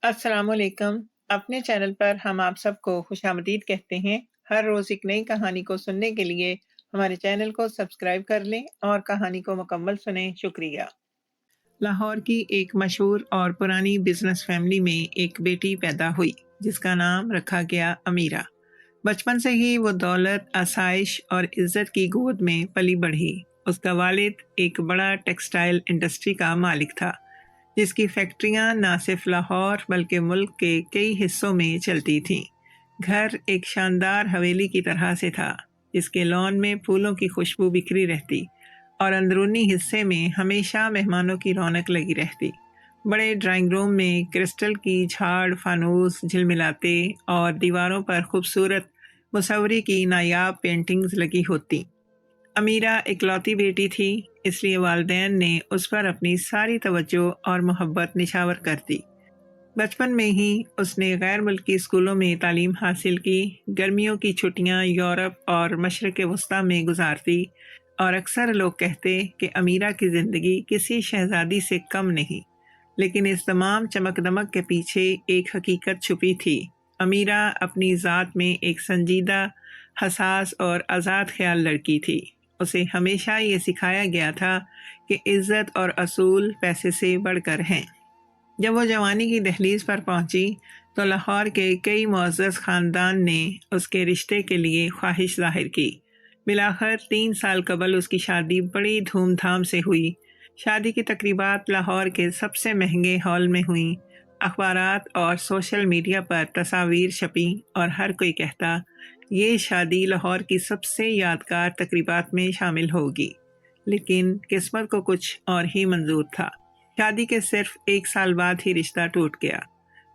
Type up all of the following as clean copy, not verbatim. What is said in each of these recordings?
السلام علیکم۔ اپنے چینل پر ہم آپ سب کو خوش آمدید کہتے ہیں۔ ہر روز ایک نئی کہانی کو سننے کے لیے ہمارے چینل کو سبسکرائب کر لیں اور کہانی کو مکمل سنیں۔ شکریہ۔ لاہور کی ایک مشہور اور پرانی بزنس فیملی میں ایک بیٹی پیدا ہوئی جس کا نام رکھا گیا امیرہ۔ بچپن سے ہی وہ دولت، آسائش اور عزت کی گود میں پلی بڑھی۔ اس کا والد ایک بڑا ٹیکسٹائل انڈسٹری کا مالک تھا جس کی فیکٹریاں نہ صرف لاہور بلکہ ملک کے کئی حصوں میں چلتی تھیں۔ گھر ایک شاندار حویلی کی طرح سے تھا جس کے لان میں پھولوں کی خوشبو بکھری رہتی اور اندرونی حصے میں ہمیشہ مہمانوں کی رونق لگی رہتی۔ بڑے ڈرائنگ روم میں کرسٹل کی جھاڑ فانوس جھلملاتے اور دیواروں پر خوبصورت مصوری کی نایاب پینٹنگز لگی ہوتی۔ امیرہ اکلوتی بیٹی تھی، اس لیے والدین نے اس پر اپنی ساری توجہ اور محبت نچھاور کر دی۔ بچپن میں ہی اس نے غیر ملکی اسکولوں میں تعلیم حاصل کی، گرمیوں کی چھٹیاں یورپ اور مشرق وسطیٰ میں گزارتی اور اکثر لوگ کہتے کہ امیرہ کی زندگی کسی شہزادی سے کم نہیں، لیکن اس تمام چمک دمک کے پیچھے ایک حقیقت چھپی تھی۔ امیرہ اپنی ذات میں ایک سنجیدہ، حساس اور آزاد خیال لڑکی تھی۔ اسے ہمیشہ یہ سکھایا گیا تھا کہ عزت اور اصول پیسے سے بڑھ کر ہیں۔ جب وہ جوانی کی دہلیز پر پہنچی تو لاہور کے کئی معزز خاندان نے اس کے رشتے کے لیے خواہش ظاہر کی۔ بالآخر 3 سال قبل اس کی شادی بڑی دھوم دھام سے ہوئی۔ شادی کی تقریبات لاہور کے سب سے مہنگے ہال میں ہوئیں۔ اخبارات اور سوشل میڈیا پر تصاویر چھپیں اور ہر کوئی کہتا یہ شادی لاہور کی سب سے یادگار تقریبات میں شامل ہوگی، لیکن قسمت کو کچھ اور ہی منظور تھا۔ شادی کے صرف 1 سال بعد ہی رشتہ ٹوٹ گیا۔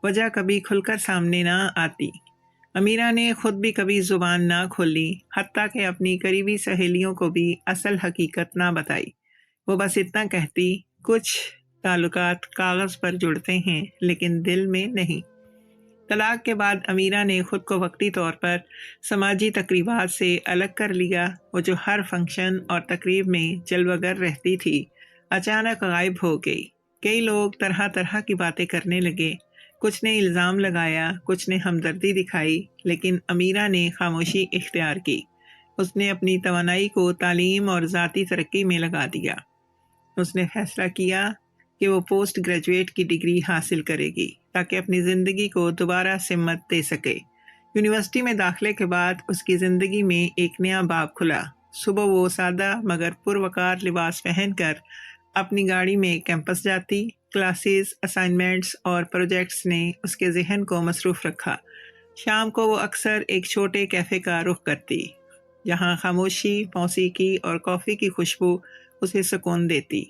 وجہ کبھی کھل کر سامنے نہ آتی۔ امیرہ نے خود بھی کبھی زبان نہ کھولی، حتیٰ کہ اپنی قریبی سہیلیوں کو بھی اصل حقیقت نہ بتائی۔ وہ بس اتنا کہتی، کچھ تعلقات کاغذ پر جڑتے ہیں لیکن دل میں نہیں۔ طلاق کے بعد امیرہ نے خود کو وقتی طور پر سماجی تقریبات سے الگ کر لیا۔ وہ جو ہر فنکشن اور تقریب میں جلوہ گر رہتی تھی، اچانک غائب ہو گئی۔ کئی لوگ طرح طرح کی باتیں کرنے لگے، کچھ نے الزام لگایا، کچھ نے ہمدردی دکھائی، لیکن امیرہ نے خاموشی اختیار کی۔ اس نے اپنی توانائی کو تعلیم اور ذاتی ترقی میں لگا دیا۔ اس نے فیصلہ کیا کہ وہ پوسٹ گریجویٹ کی ڈگری حاصل کرے گی تاکہ اپنی زندگی کو دوبارہ سمت دے سکے۔ یونیورسٹی میں داخلے کے بعد اس کی زندگی میں ایک نیا باب کھلا۔ صبح وہ سادہ مگر پروقار لباس پہن کر اپنی گاڑی میں کیمپس جاتی۔ کلاسز، اسائنمنٹس اور پروجیکٹس نے اس کے ذہن کو مصروف رکھا۔ شام کو وہ اکثر ایک چھوٹے کیفے کا رخ کرتی جہاں خاموشی، موسیقی اور کافی کی خوشبو اسے سکون دیتی۔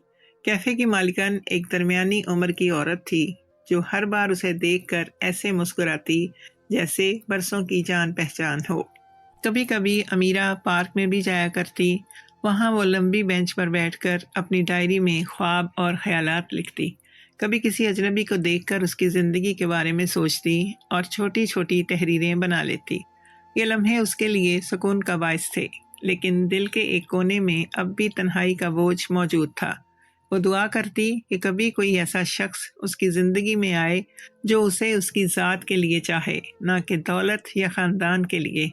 کیفے کی مالکن ایک درمیانی عمر کی عورت تھی جو ہر بار اسے دیکھ کر ایسے مسکراتی جیسے برسوں کی جان پہچان ہو۔ کبھی کبھی امیرہ پارک میں بھی جایا کرتی۔ وہاں وہ لمبی بینچ پر بیٹھ کر اپنی ڈائری میں خواب اور خیالات لکھتی۔ کبھی کسی اجنبی کو دیکھ کر اس کی زندگی کے بارے میں سوچتی اور چھوٹی چھوٹی تحریریں بنا لیتی۔ یہ لمحے اس کے لیے سکون کا باعث تھے، لیکن دل کے ایک کونے میں اب بھی تنہائی کا بوجھ موجود تھا۔ وہ دعا کرتی کہ کبھی کوئی ایسا شخص اس کی زندگی میں آئے جو اسے اس کی ذات کے لیے چاہے، نہ کہ دولت یا خاندان کے لیے۔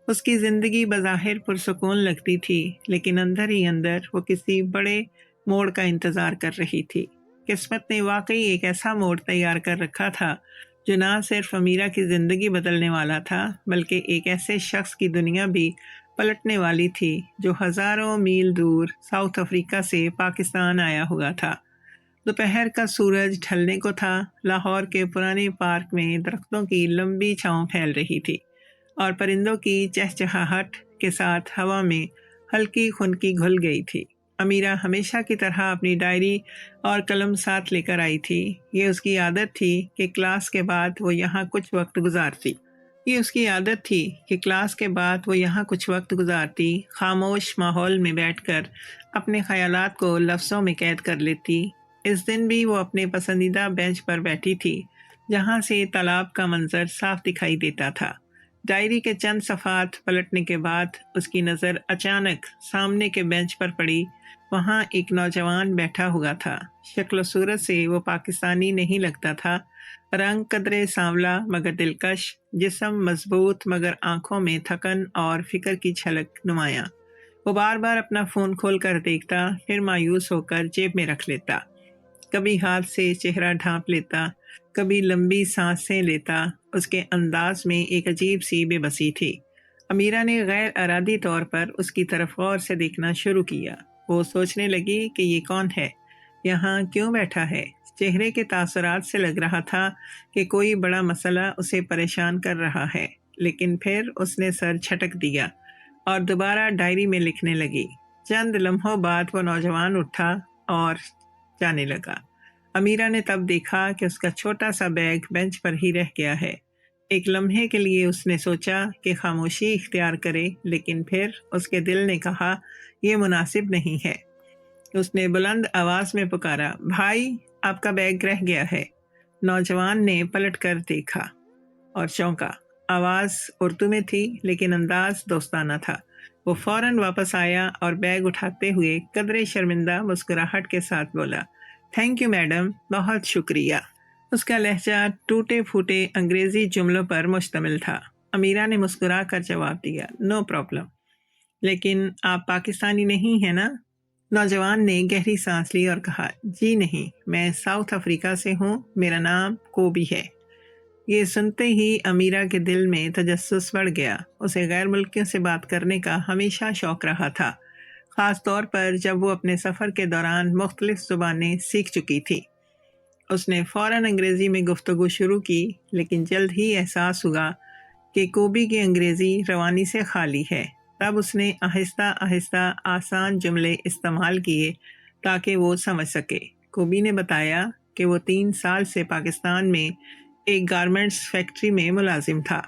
اس کی زندگی بظاہر پرسکون لگتی تھی، لیکن اندر ہی اندر وہ کسی بڑے موڑ کا انتظار کر رہی تھی۔ قسمت نے واقعی ایک ایسا موڑ تیار کر رکھا تھا جو نہ صرف امیرہ کی زندگی بدلنے والا تھا بلکہ ایک ایسے شخص کی دنیا بھی پلٹنے والی تھی جو ہزاروں میل دور ساؤتھ افریقہ سے پاکستان آیا ہوا تھا۔ دوپہر کا سورج ڈھلنے کو تھا۔ لاہور کے پرانے پارک میں درختوں کی لمبی چھاؤں پھیل رہی تھی اور پرندوں کی چہچہاہٹ کے ساتھ ہوا میں ہلکی خنکی گھل گئی تھی۔ امیرہ ہمیشہ کی طرح اپنی ڈائری اور قلم ساتھ لے کر آئی تھی۔ یہ اس کی عادت تھی کہ کلاس کے بعد وہ یہاں کچھ وقت گزارتی۔ خاموش ماحول میں بیٹھ کر اپنے خیالات کو لفظوں میں قید کر لیتی۔ اس دن بھی وہ اپنے پسندیدہ بینچ پر بیٹھی تھی جہاں سے تالاب کا منظر صاف دکھائی دیتا تھا۔ ڈائری کے چند صفحات پلٹنے کے بعد اس کی نظر اچانک سامنے کے بینچ پر پڑی۔ وہاں ایک نوجوان بیٹھا ہوا تھا۔ شکل و صورت سے وہ پاکستانی نہیں لگتا تھا، رنگ قدرے سانولا مگر دلکش، جسم مضبوط مگر آنکھوں میں تھکن اور فکر کی جھلک نمایاں۔ وہ بار بار اپنا فون کھول کر دیکھتا، پھر مایوس ہو کر جیب میں رکھ لیتا۔ کبھی ہاتھ سے چہرہ ڈھانپ لیتا، کبھی لمبی سانسیں لیتا۔ اس کے انداز میں ایک عجیب سی بے بسی تھی۔ امیرہ نے غیر ارادی طور پر اس کی طرف غور سے دیکھنا شروع کیا۔ وہ سوچنے لگی کہ یہ کون ہے، یہاں کیوں بیٹھا ہے۔ چہرے کے تاثرات سے لگ رہا تھا کہ کوئی بڑا مسئلہ اسے پریشان کر رہا ہے، لیکن پھر اس نے سر جھٹک دیا اور دوبارہ ڈائری میں لکھنے لگی۔ چند لمحوں بعد وہ نوجوان اٹھا اور جانے لگا۔ امیرہ نے تب دیکھا کہ اس کا چھوٹا سا بیگ بینچ پر ہی رہ گیا ہے۔ ایک لمحے کے لیے اس نے سوچا کہ خاموشی اختیار کرے، لیکن پھر اس کے دل نے کہا یہ مناسب نہیں ہے۔ اس نے بلند آواز میں پکارا، بھائی آپ کا بیگ رہ گیا ہے۔ نوجوان نے پلٹ کر دیکھا اور چونکا۔ آواز اردو میں تھی لیکن انداز دوستانہ تھا۔ وہ فوراً واپس آیا اور بیگ اٹھاتے ہوئے قدرے شرمندہ مسکراہٹ کے ساتھ بولا، تھینک یو میڈم، بہت شکریہ۔ اس کا لہجہ ٹوٹے پھوٹے انگریزی جملوں پر مشتمل تھا۔ امیرہ نے مسکرا کر جواب دیا، نو پرابلم۔ لیکن آپ پاکستانی نہیں ہیں نا؟ نوجوان نے گہری سانس لی اور کہا، جی نہیں، میں ساؤتھ افریقہ سے ہوں، میرا نام کوبی ہے۔ یہ سنتے ہی امیرہ کے دل میں تجسس بڑھ گیا۔ اسے غیر ملکیوں سے بات کرنے کا ہمیشہ شوق رہا تھا، خاص طور پر جب وہ اپنے سفر کے دوران مختلف زبانیں سیکھ چکی تھی۔ اس نے فوراً انگریزی میں گفتگو شروع کی، لیکن جلد ہی احساس ہوا کہ کوبی کی انگریزی روانی سے خالی ہے۔ تب اس نے آہستہ آہستہ آسان جملے استعمال کیے تاکہ وہ سمجھ سکے۔ کوبی نے بتایا کہ وہ 3 سال سے پاکستان میں ایک گارمنٹس فیکٹری میں ملازم تھا۔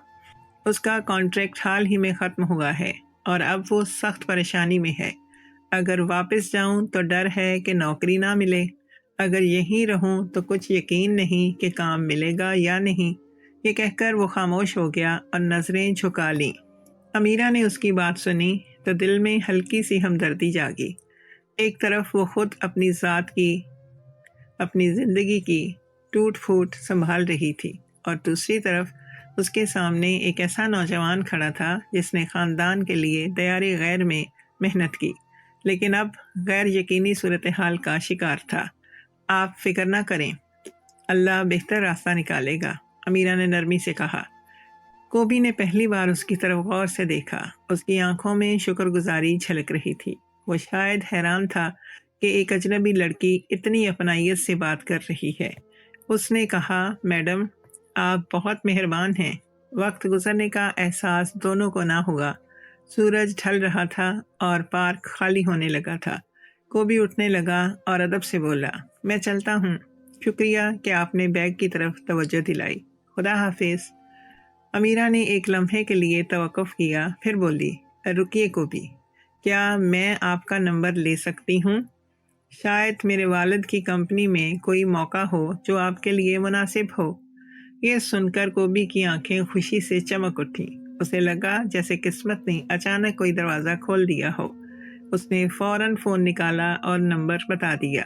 اس کا کانٹریکٹ حال ہی میں ختم ہوا ہے اور اب وہ سخت پریشانی میں ہے۔ اگر واپس جاؤں تو ڈر ہے کہ نوکری نہ ملے، اگر یہیں رہوں تو کچھ یقین نہیں کہ کام ملے گا یا نہیں۔ یہ کہہ کر وہ خاموش ہو گیا اور نظریں جھکا لیں۔ امیرہ نے اس کی بات سنی تو دل میں ہلکی سی ہمدردی جاگی۔ ایک طرف وہ خود اپنی ذات کی، اپنی زندگی کی ٹوٹ پھوٹ سنبھال رہی تھی، اور دوسری طرف اس کے سامنے ایک ایسا نوجوان کھڑا تھا جس نے خاندان کے لیے دیار غیر میں محنت کی، لیکن اب غیر یقینی صورتحال کا شکار تھا۔ آپ فکر نہ کریں، اللہ بہتر راستہ نکالے گا، امیرہ نے نرمی سے کہا۔ کوبی نے پہلی بار اس کی طرف غور سے دیکھا۔ اس کی آنکھوں میں شکر گزاری جھلک رہی تھی۔ وہ شاید حیران تھا کہ ایک اجنبی لڑکی اتنی اپنائیت سے بات کر رہی ہے۔ اس نے کہا، میڈم آپ بہت مہربان ہیں۔ وقت گزرنے کا احساس دونوں کو نہ ہوا۔ سورج ڈھل رہا تھا اور پارک خالی ہونے لگا تھا۔ کوبی اٹھنے لگا اور ادب سے بولا، میں چلتا ہوں، شکریہ کہ آپ نے بیگ کی طرف توجہ دلائی، خدا حافظ۔ امیرہ نے ایک لمحے کے لیے توقف کیا، پھر بولی، رکیے کوبی، کیا میں آپ کا نمبر لے سکتی ہوں؟ شاید میرے والد کی کمپنی میں کوئی موقع ہو جو آپ کے لیے مناسب ہو۔ یہ سن کر کوبی کی آنکھیں خوشی سے چمک اٹھیں۔ اسے لگا جیسے قسمت نے اچانک کوئی دروازہ کھول دیا ہو۔ اس نے فوراً فون نکالا اور نمبر بتا دیا۔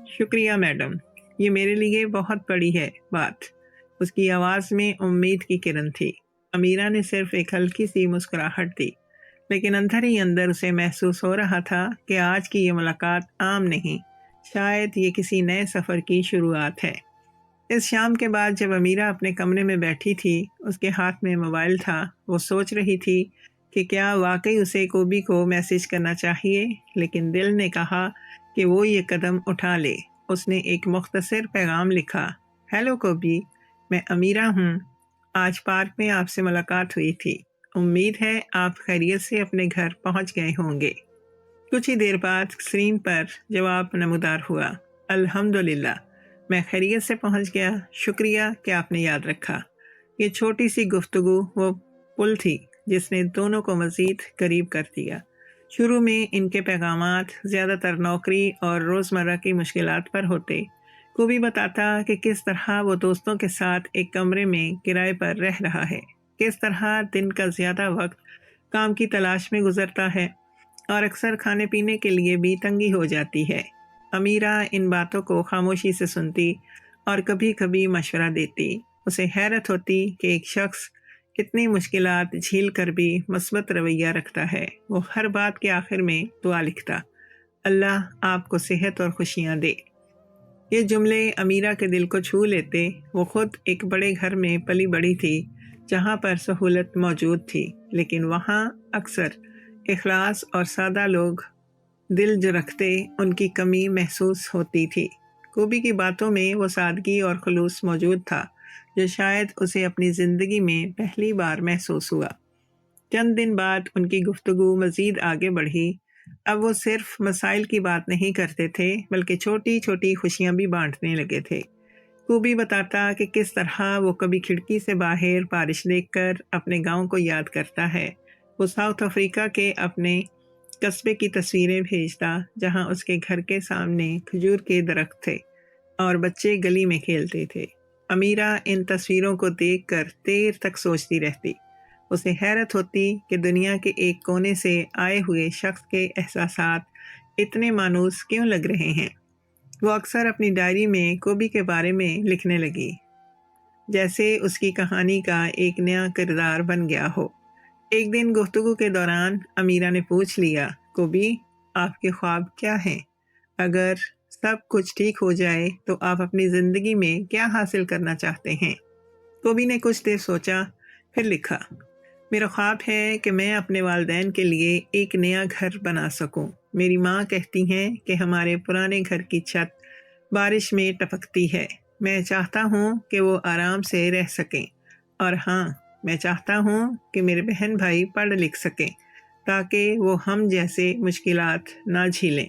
شکریہ میڈم، یہ میرے لیے بہت بڑی ہے بات۔ اس کی آواز میں امید کی کرن تھی۔ امیرہ نے صرف ایک ہلکی سی مسکراہٹ دی، لیکن اندر ہی اندر اسے محسوس ہو رہا تھا کہ آج کی یہ ملاقات عام نہیں، شاید یہ کسی نئے سفر کی شروعات ہے۔ اس شام کے بعد جب امیرہ اپنے کمرے میں بیٹھی تھی، اس کے ہاتھ میں موبائل تھا۔ وہ سوچ رہی تھی کہ کیا واقعی اسے کوبی کو میسج کرنا چاہیے، لیکن دل نے کہا کہ وہ یہ قدم اٹھا لے۔ اس نے ایک مختصر پیغام لکھا، ہیلو کوبی، میں امیرہ ہوں، آج پارک میں آپ سے ملاقات ہوئی تھی، امید ہے آپ خیریت سے اپنے گھر پہنچ گئے ہوں گے۔ کچھ ہی دیر بعد اسکرین پر جواب نمودار ہوا، الحمدللہ، میں خیریت سے پہنچ گیا، شکریہ کہ آپ نے یاد رکھا۔ یہ چھوٹی سی گفتگو وہ پل تھی جس نے دونوں کو مزید قریب کر دیا۔ شروع میں ان کے پیغامات زیادہ تر نوکری اور روزمرہ کی مشکلات پر ہوتے۔ کوبی بتاتا کہ کس طرح وہ دوستوں کے ساتھ ایک کمرے میں کرائے پر رہ رہا ہے، کس طرح دن کا زیادہ وقت کام کی تلاش میں گزرتا ہے اور اکثر کھانے پینے کے لیے بھی تنگی ہو جاتی ہے۔ امیرہ ان باتوں کو خاموشی سے سنتی اور کبھی کبھی مشورہ دیتی۔ اسے حیرت ہوتی کہ ایک شخص اتنی مشکلات جھیل کر بھی مثبت رویہ رکھتا ہے۔ وہ ہر بات کے آخر میں دعا لکھتا، اللہ آپ کو صحت اور خوشیاں دے۔ یہ جملے امیرہ کے دل کو چھو لیتے۔ وہ خود ایک بڑے گھر میں پلی بڑھی تھی جہاں پر سہولت موجود تھی، لیکن وہاں اکثر اخلاص اور سادہ لوگ دل جو رکھتے ان کی کمی محسوس ہوتی تھی۔ کوبی کی باتوں میں وہ سادگی اور خلوص موجود تھا جو شاید اسے اپنی زندگی میں پہلی بار محسوس ہوا۔ چند دن بعد ان کی گفتگو مزید آگے بڑھی۔ اب وہ صرف مسائل کی بات نہیں کرتے تھے بلکہ چھوٹی چھوٹی خوشیاں بھی بانٹنے لگے تھے۔ کوبی بتاتا کہ کس طرح وہ کبھی کھڑکی سے باہر بارش دیکھ کر اپنے گاؤں کو یاد کرتا ہے۔ وہ ساؤتھ افریقہ کے اپنے قصبے کی تصویریں بھیجتا جہاں اس کے گھر کے سامنے کھجور کے درخت تھے اور بچے گلی میں کھیلتے تھے۔ امیرہ ان تصویروں کو دیکھ کر دیر تک سوچتی رہتی۔ اسے حیرت ہوتی کہ دنیا کے ایک کونے سے آئے ہوئے شخص کے احساسات اتنے مانوس کیوں لگ رہے ہیں۔ وہ اکثر اپنی ڈائری میں کوبی کے بارے میں لکھنے لگی، جیسے اس کی کہانی کا ایک نیا کردار بن گیا ہو۔ ایک دن گفتگو کے دوران امیرہ نے پوچھ لیا، کوبی آپ کے خواب کیا ہیں؟ اگر سب کچھ ٹھیک ہو جائے تو آپ اپنی زندگی میں کیا حاصل کرنا چاہتے ہیں؟ کوبی نے کچھ دیر سوچا، پھر لکھا، میرا خواب ہے کہ میں اپنے والدین کے لیے ایک نیا گھر بنا سکوں۔ میری ماں کہتی ہیں کہ ہمارے پرانے گھر کی چھت بارش میں ٹپکتی ہے۔ میں چاہتا ہوں کہ وہ آرام سے رہ سکیں، اور ہاں، میں چاہتا ہوں کہ میرے بہن بھائی پڑھ لکھ سکیں تاکہ وہ ہم جیسے مشکلات نہ جھیلیں۔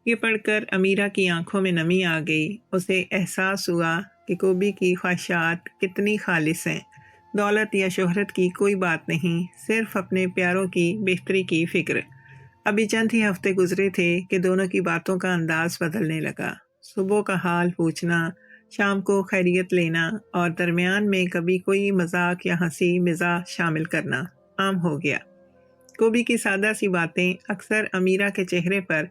یہ پڑھ کر امیرہ کی آنکھوں میں نمی آ گئی۔ اسے احساس ہوا کہ کوبی کی خواہشات کتنی خالص ہیں۔ دولت یا شہرت کی کوئی بات نہیں، صرف اپنے پیاروں کی بہتری کی فکر۔ ابھی چند ہی ہفتے گزرے تھے کہ دونوں کی باتوں کا انداز بدلنے لگا۔ صبح کا حال پوچھنا، شام کو خیریت لینا اور درمیان میں کبھی کوئی مذاق یا ہنسی مزاح شامل کرنا عام ہو گیا۔ کوبی کی سادہ سی باتیں اکثر امیرہ کے چہرے پر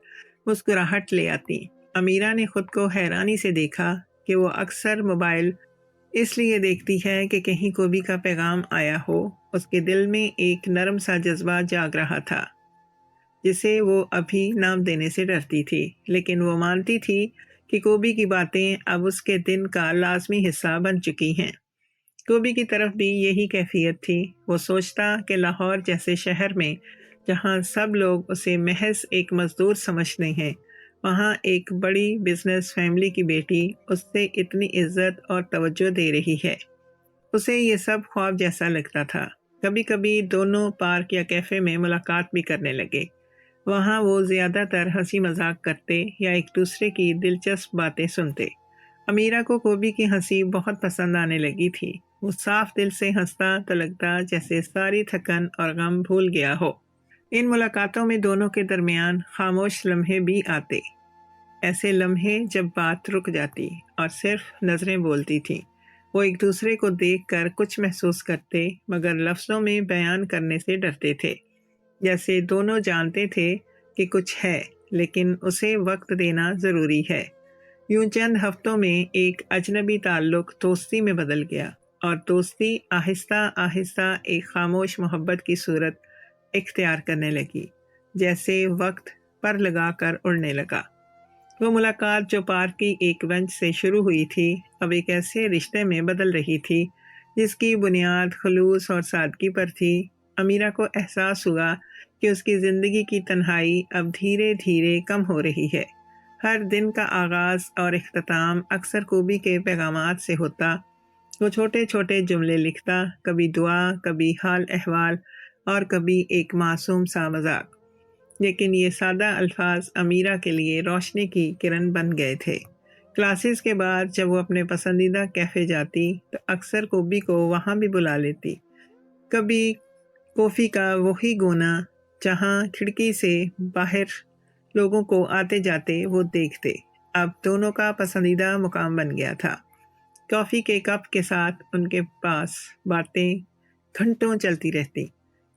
مسکراہٹ لے آتی۔ امیرہ نے خود کو حیرانی سے دیکھا کہ وہ اکثر موبائل اس لیے دیکھتی ہے کہ کہیں کوبی کا پیغام آیا ہو۔ اس کے دل میں ایک نرم سا جذبہ جاگ رہا تھا جسے وہ ابھی نام دینے سے ڈرتی تھی، لیکن وہ مانتی تھی کہ کوبی کی باتیں اب اس کے دن کا لازمی حصہ بن چکی ہیں۔ کوبی کی طرف بھی یہی کیفیت تھی۔ وہ سوچتا کہ لاہور جیسے شہر میں جہاں سب لوگ اسے محض ایک مزدور سمجھتے ہیں، وہاں ایک بڑی بزنس فیملی کی بیٹی اس سے اتنی عزت اور توجہ دے رہی ہے۔ اسے یہ سب خواب جیسا لگتا تھا۔ کبھی کبھی دونوں پارک یا کیفے میں ملاقات بھی کرنے لگے۔ وہاں وہ زیادہ تر ہنسی مذاق کرتے یا ایک دوسرے کی دلچسپ باتیں سنتے۔ امیرہ کو کوبی کی ہنسی بہت پسند آنے لگی تھی۔ وہ صاف دل سے ہنستا تو لگتا جیسے ساری تھکن اور غم بھول گیا ہو۔ ان ملاقاتوں میں دونوں کے درمیان خاموش لمحے بھی آتے، ایسے لمحے جب بات رک جاتی اور صرف نظریں بولتی تھیں۔ وہ ایک دوسرے کو دیکھ کر کچھ محسوس کرتے مگر لفظوں میں بیان کرنے سے ڈرتے تھے، جیسے دونوں جانتے تھے کہ کچھ ہے لیکن اسے وقت دینا ضروری ہے۔ یوں چند ہفتوں میں ایک اجنبی تعلق دوستی میں بدل گیا، اور دوستی آہستہ آہستہ ایک خاموش محبت کی صورت اختیار کرنے لگی، جیسے وقت پر لگا کر اڑنے لگا۔ وہ ملاقات جو پارک کی ایک بینچ سے شروع ہوئی تھی اب ایک ایسے رشتے میں بدل رہی تھی جس کی بنیاد خلوص اور سادگی پر تھی۔ امیرہ کو احساس ہوا کہ اس کی زندگی کی تنہائی اب دھیرے دھیرے کم ہو رہی ہے۔ ہر دن کا آغاز اور اختتام اکثر کوبی کے پیغامات سے ہوتا۔ وہ چھوٹے چھوٹے جملے لکھتا، کبھی دعا، کبھی حال احوال اور کبھی ایک معصوم سا مذاق، لیکن یہ سادہ الفاظ امیرہ کے لیے روشنی کی کرن بن گئے تھے۔ کلاسز کے بعد جب وہ اپنے پسندیدہ کیفے جاتی تو اکثر کوبی کو وہاں بھی بلا لیتی۔ کبھی کافی کا وہی گونا جہاں کھڑکی سے باہر لوگوں کو آتے جاتے وہ دیکھتے، اب دونوں کا پسندیدہ مقام بن گیا تھا۔ کافی کے کپ کے ساتھ ان کے پاس باتیں گھنٹوں چلتی رہتی۔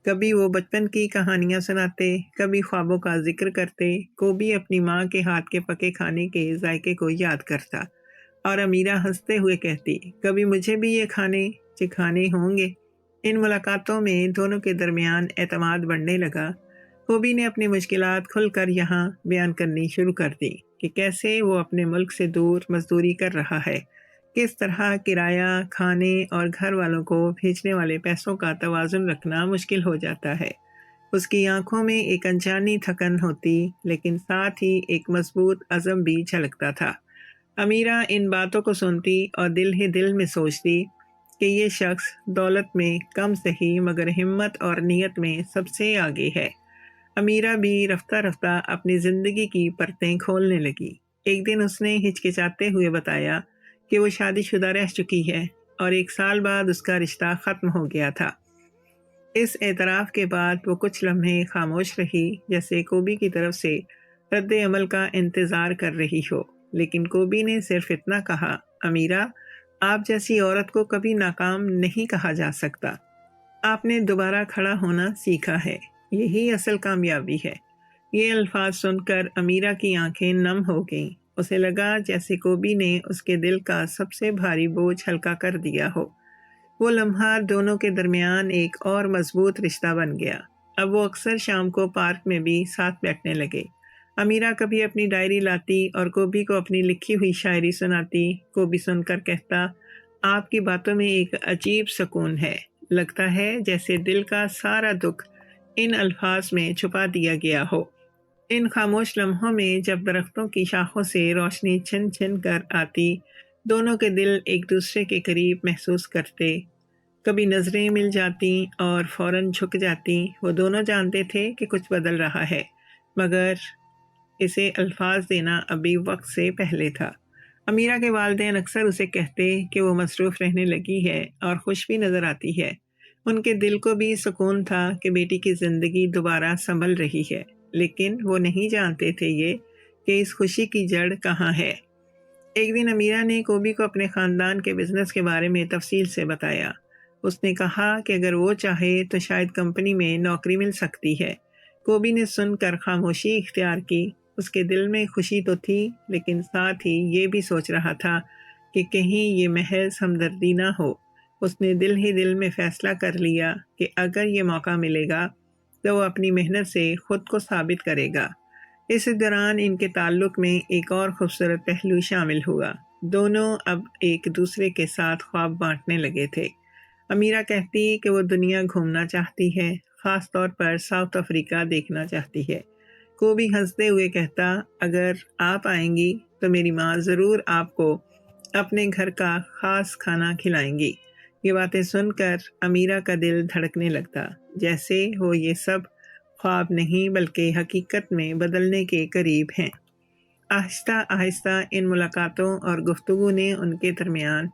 کبھی وہ بچپن کی کہانیاں سناتے، کبھی خوابوں کا ذکر کرتے۔ کوبی اپنی ماں کے ہاتھ کے پکے کھانے کے ذائقے کو یاد کرتا اور امیرہ ہنستے ہوئے کہتی، کبھی مجھے بھی یہ کھانے چکھانے ہوں گے۔ ان ملاقاتوں میں دونوں کے درمیان اعتماد بڑھنے لگا۔ کوبی نے اپنی مشکلات کھل کر یہاں بیان کرنی شروع کر دی کہ کیسے وہ اپنے ملک سے دور مزدوری کر رہا ہے، کس طرح کرایہ، کھانے اور گھر والوں کو بھیجنے والے پیسوں کا توازن رکھنا مشکل ہو جاتا ہے۔ اس کی آنکھوں میں ایک انجانی تھکن ہوتی، لیکن ساتھ ہی ایک مضبوط عزم بھی جھلکتا تھا۔ امیرہ ان باتوں کو سنتی اور دل ہی دل میں سوچتی کہ یہ شخص دولت میں کم سہی مگر ہمت اور نیت میں سب سے آگے ہے۔ امیرہ بھی رفتہ رفتہ اپنی زندگی کی پرتیں کھولنے لگی۔ ایک دن اس نے ہچکچاتے ہوئے بتایا کہ وہ شادی شدہ رہ چکی ہے اور 1 سال بعد اس کا رشتہ ختم ہو گیا تھا۔ اس اعتراف کے بعد وہ کچھ لمحے خاموش رہی، جیسے کوبی کی طرف سے رد عمل کا انتظار کر رہی ہو، لیکن کوبی نے صرف اتنا کہا، امیرہ، آپ جیسی عورت کو کبھی ناکام نہیں کہا جا سکتا۔ آپ نے دوبارہ کھڑا ہونا سیکھا ہے، یہی اصل کامیابی ہے۔ یہ الفاظ سن کر امیرہ کی آنکھیں نم ہو گئیں۔ اسے لگا جیسے کوبی نے اس کے دل کا سب سے بھاری بوجھ ہلکا کر دیا ہو۔ وہ لمحہ دونوں کے درمیان ایک اور مضبوط رشتہ بن گیا۔ اب وہ اکثر شام کو پارک میں بھی ساتھ بیٹھنے لگے۔ امیرہ کبھی اپنی ڈائری لاتی اور کوبی کو اپنی لکھی ہوئی شاعری سناتی۔ کوبی سن کر کہتا، آپ کی باتوں میں ایک عجیب سکون ہے، لگتا ہے جیسے دل کا سارا دکھ ان الفاظ میں چھپا دیا گیا ہو۔ ان خاموش لمحوں میں جب درختوں کی شاخوں سے روشنی چھن چھن کر آتی، دونوں کے دل ایک دوسرے کے قریب محسوس کرتے۔ کبھی نظریں مل جاتی اور فوراً جھک جاتی۔ وہ دونوں جانتے تھے کہ کچھ بدل رہا ہے، مگر اسے الفاظ دینا ابھی وقت سے پہلے تھا۔ امیرہ کے والدین اکثر اسے کہتے کہ وہ مصروف رہنے لگی ہے اور خوش بھی نظر آتی ہے۔ ان کے دل کو بھی سکون تھا کہ بیٹی کی زندگی دوبارہ سنبھل رہی ہے، لیکن وہ نہیں جانتے تھے یہ کہ اس خوشی کی جڑ کہاں ہے۔ ایک دن امیرہ نے کوبی کو اپنے خاندان کے بزنس کے بارے میں تفصیل سے بتایا۔ اس نے کہا کہ اگر وہ چاہے تو شاید کمپنی میں نوکری مل سکتی ہے۔ کوبی نے سن کر خاموشی اختیار کی۔ اس کے دل میں خوشی تو تھی، لیکن ساتھ ہی یہ بھی سوچ رہا تھا کہ کہیں یہ محض ہمدردی نہ ہو۔ اس نے دل ہی دل میں فیصلہ کر لیا کہ اگر یہ موقع ملے گا تو وہ اپنی محنت سے خود کو ثابت کرے گا۔ اس دوران ان کے تعلق میں ایک اور خوبصورت پہلو شامل ہوا۔ دونوں اب ایک دوسرے کے ساتھ خواب بانٹنے لگے تھے۔ امیرہ کہتی کہ وہ دنیا گھومنا چاہتی ہے، خاص طور پر ساؤتھ افریقہ دیکھنا چاہتی ہے۔ کوبی ہنستے ہوئے کہتا، اگر آپ آئیں گی تو میری ماں ضرور آپ کو اپنے گھر کا خاص کھانا کھلائیں گی۔ یہ باتیں سن کر امیرہ کا دل دھڑکنے لگتا، جیسے وہ یہ سب خواب نہیں بلکہ حقیقت میں بدلنے کے قریب ہیں۔ آہستہ آہستہ ان ملاقاتوں اور گفتگو نے ان کے درمیان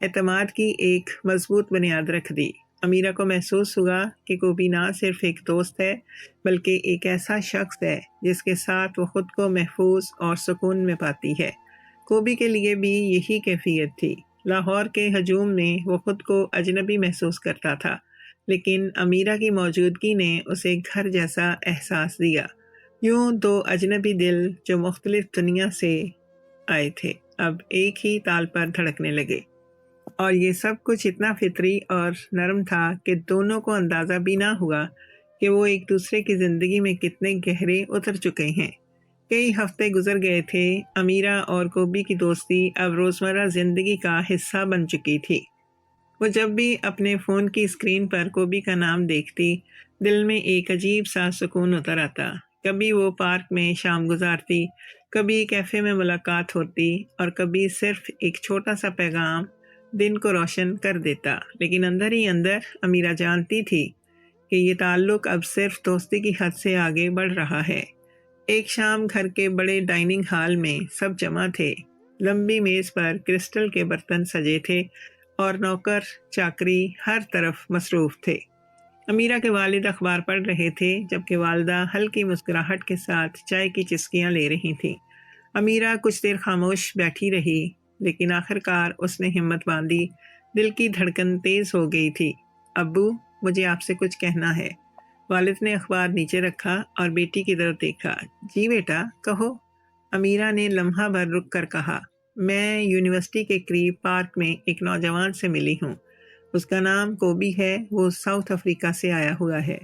اعتماد کی ایک مضبوط بنیاد رکھ دی۔ امیرہ کو محسوس ہوا کہ کوبی نہ صرف ایک دوست ہے بلکہ ایک ایسا شخص ہے جس کے ساتھ وہ خود کو محفوظ اور سکون میں پاتی ہے۔ کوبی کے لیے بھی یہی کیفیت تھی۔ لاہور کے ہجوم میں وہ خود کو اجنبی محسوس کرتا تھا، لیکن امیرہ کی موجودگی نے اسے گھر جیسا احساس دیا۔ یوں 2 اجنبی دل جو مختلف دنیا سے آئے تھے اب ایک ہی تال پر دھڑکنے لگے، اور یہ سب کچھ اتنا فطری اور نرم تھا کہ دونوں کو اندازہ بھی نہ ہوا کہ وہ ایک دوسرے کی زندگی میں کتنے گہرے اتر چکے ہیں۔ کئی ہفتے گزر گئے تھے۔ امیرہ اور کوبی کی دوستی اب روزمرہ زندگی کا حصہ بن چکی تھی۔ وہ جب بھی اپنے فون کی اسکرین پر کوبی کا نام دیکھتی، دل میں ایک عجیب سا سکون اتر آتا۔ کبھی وہ پارک میں شام گزارتی، کبھی کیفے میں ملاقات ہوتی، اور کبھی صرف ایک چھوٹا سا پیغام دن کو روشن کر دیتا۔ لیکن اندر ہی اندر امیرہ جانتی تھی کہ یہ تعلق اب صرف دوستی کی حد سے آگے بڑھ رہا ہے۔ ایک شام گھر کے بڑے ڈائننگ ہال میں سب جمع تھے۔ لمبی میز پر کرسٹل کے برتن سجے تھے اور نوکر چاکری ہر طرف مصروف تھے۔ امیرہ کے والد اخبار پڑھ رہے تھے، جبکہ والدہ ہلکی مسکراہٹ کے ساتھ چائے کی چسکیاں لے رہی تھیں۔ امیرہ کچھ دیر خاموش بیٹھی رہی، لیکن آخرکار اس نے ہمت باندھی۔ دل کی دھڑکن تیز ہو گئی تھی۔ ابو، مجھے آپ سے کچھ کہنا ہے۔ والد نے اخبار نیچے رکھا اور بیٹی کی طرف دیکھا۔ جی بیٹا، کہو، امیرہ نے لمحہ بھر رک کر کہا۔ میں یونیورسٹی کے قریب پارک میں ایک نوجوان سے ملی ہوں۔ اس کا نام کوبی ہے، وہ ساؤتھ افریقہ سے آیا ہوا ہے۔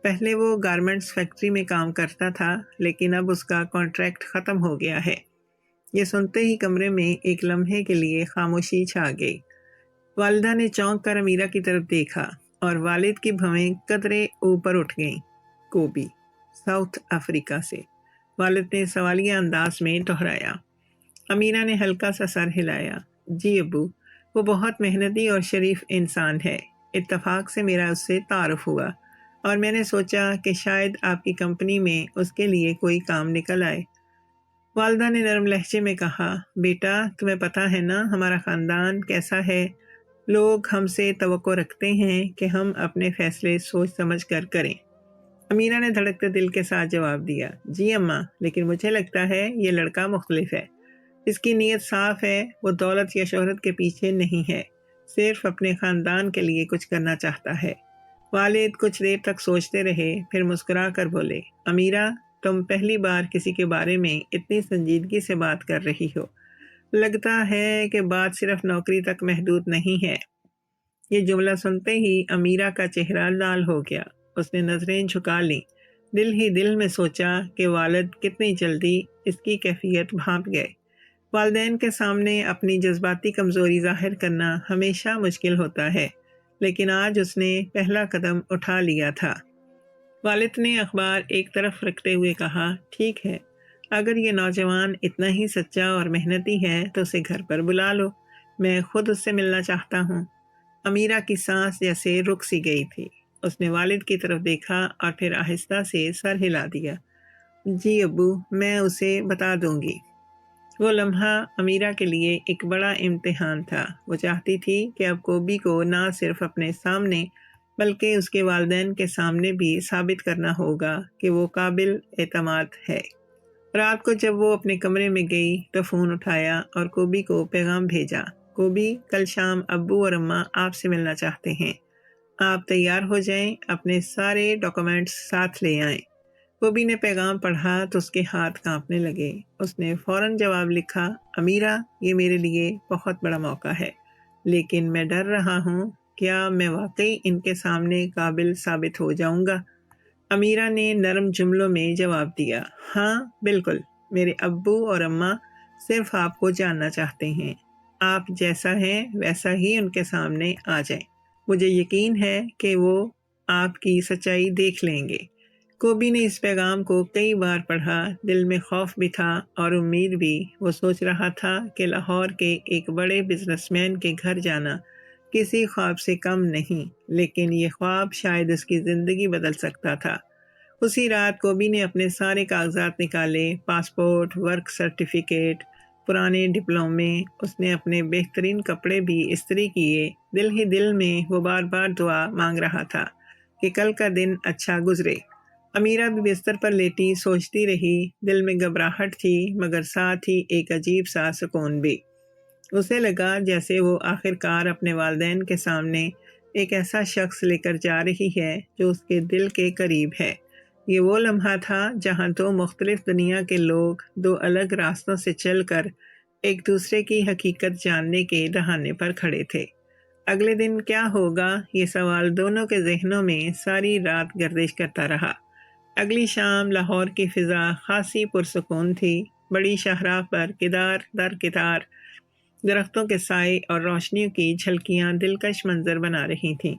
پہلے وہ گارمنٹس فیکٹری میں کام کرتا تھا، لیکن اب اس کا کانٹریکٹ ختم ہو گیا ہے۔ یہ سنتے ہی کمرے میں ایک لمحے کے لیے خاموشی چھا گئی۔ والدہ نے چونک کر امیرہ کی طرف دیکھا اور والد کی بھویں قدرے اوپر اٹھ گئیں۔ کوبی، ساؤتھ افریقہ سے؟ والد نے سوالیہ انداز میں دہرایا۔ امیرہ نے ہلکا سا سر ہلایا۔ جی ابو، وہ بہت محنتی اور شریف انسان ہے۔ اتفاق سے میرا اس سے تعارف ہوا اور میں نے سوچا کہ شاید آپ کی کمپنی میں اس کے لیے کوئی کام نکل آئے۔ والدہ نے نرم لہجے میں کہا، بیٹا تمہیں پتہ ہے نا ہمارا خاندان کیسا ہے۔ لوگ ہم سے توقع رکھتے ہیں کہ ہم اپنے فیصلے سوچ سمجھ کر کریں۔ امیرہ نے دھڑکتے دل کے ساتھ جواب دیا، جی اماں، لیکن مجھے لگتا ہے یہ لڑکا مختلف ہے۔ اس کی نیت صاف ہے، وہ دولت یا شہرت کے پیچھے نہیں ہے، صرف اپنے خاندان کے لیے کچھ کرنا چاہتا ہے۔ والد کچھ دیر تک سوچتے رہے، پھر مسکرا کر بولے، امیرہ تم پہلی بار کسی کے بارے میں اتنی سنجیدگی سے بات کر رہی ہو۔ لگتا ہے کہ بات صرف نوکری تک محدود نہیں ہے۔ یہ جملہ سنتے ہی امیرہ کا چہرہ لال ہو گیا۔ اس نے نظریں جھکا لیں، دل ہی دل میں سوچا کہ والد کتنی جلدی اس کی کیفیت بھانپ گئے۔ والدین کے سامنے اپنی جذباتی کمزوری ظاہر کرنا ہمیشہ مشکل ہوتا ہے، لیکن آج اس نے پہلا قدم اٹھا لیا تھا۔ والد نے اخبار ایک طرف رکھتے ہوئے کہا، ٹھیک ہے، اگر یہ نوجوان اتنا ہی سچا اور محنتی ہے تو اسے گھر پر بلا لو، میں خود اس سے ملنا چاہتا ہوں۔ امیرہ کی سانس جیسے رک سی گئی تھی۔ اس نے والد کی طرف دیکھا اور پھر آہستہ سے سر ہلا دیا۔ جی ابو، میں اسے بتا دوں گی۔ وہ لمحہ امیرہ کے لیے ایک بڑا امتحان تھا۔ وہ چاہتی تھی کہ اب کوبی کو نہ صرف اپنے سامنے بلکہ اس کے والدین کے سامنے بھی ثابت کرنا ہوگا کہ وہ قابل اعتماد ہے۔ رات کو جب وہ اپنے کمرے میں گئی تو فون اٹھایا اور کوبی کو پیغام بھیجا، کوبی، کل شام ابو اور اماں آپ سے ملنا چاہتے ہیں، آپ تیار ہو جائیں، اپنے سارے ڈاکومنٹس ساتھ لے آئیں۔ کوبی نے پیغام پڑھا تو اس کے ہاتھ کانپنے لگے۔ اس نے فوراً جواب لکھا، امیرہ، یہ میرے لیے بہت بڑا موقع ہے، لیکن میں ڈر رہا ہوں، کیا میں واقعی ان کے سامنے قابل ثابت ہو جاؤں گا؟ امیرہ نے نرم جملوں میں جواب دیا، ہاں بالکل، میرے ابو اور اماں صرف آپ کو جاننا چاہتے ہیں، آپ جیسا ہیں ویسا ہی ان کے سامنے آ جائیں، مجھے یقین ہے کہ وہ آپ کی سچائی دیکھ لیں گے۔ کوبی نے اس پیغام کو کئی بار پڑھا، دل میں خوف بھی تھا اور امید بھی۔ وہ سوچ رہا تھا کہ لاہور کے ایک بڑے بزنس مین کے گھر جانا کسی خواب سے کم نہیں، لیکن یہ خواب شاید اس کی زندگی بدل سکتا تھا۔ اسی رات کوبی نے اپنے سارے کاغذات نکالے، پاسپورٹ، ورک سرٹیفکیٹ، پرانے ڈپلومے، اس نے اپنے بہترین کپڑے بھی استری کیے۔ دل ہی دل میں وہ بار بار دعا مانگ رہا تھا کہ کل کا دن اچھا گزرے۔ امیرہ بھی بستر پر لیٹی سوچتی رہی، دل میں گھبراہٹ تھی مگر ساتھ ہی ایک عجیب سا سکون بھی۔ اسے لگا جیسے وہ آخر کار اپنے والدین کے سامنے ایک ایسا شخص لے کر جا رہی ہے جو اس کے دل کے قریب ہے۔ یہ وہ لمحہ تھا جہاں دو مختلف دنیا کے لوگ دو الگ راستوں سے چل کر ایک دوسرے کی حقیقت جاننے کے دہانے پر کھڑے تھے۔ اگلے دن کیا ہوگا، یہ سوال دونوں کے ذہنوں میں ساری رات گردش کرتا رہا۔ اگلی شام لاہور کی فضا خاصی پرسکون تھی۔ بڑی شاہراہ پر کدار در کدار درختوں کے سائے اور روشنیوں کی جھلکیاں دلکش منظر بنا رہی تھیں۔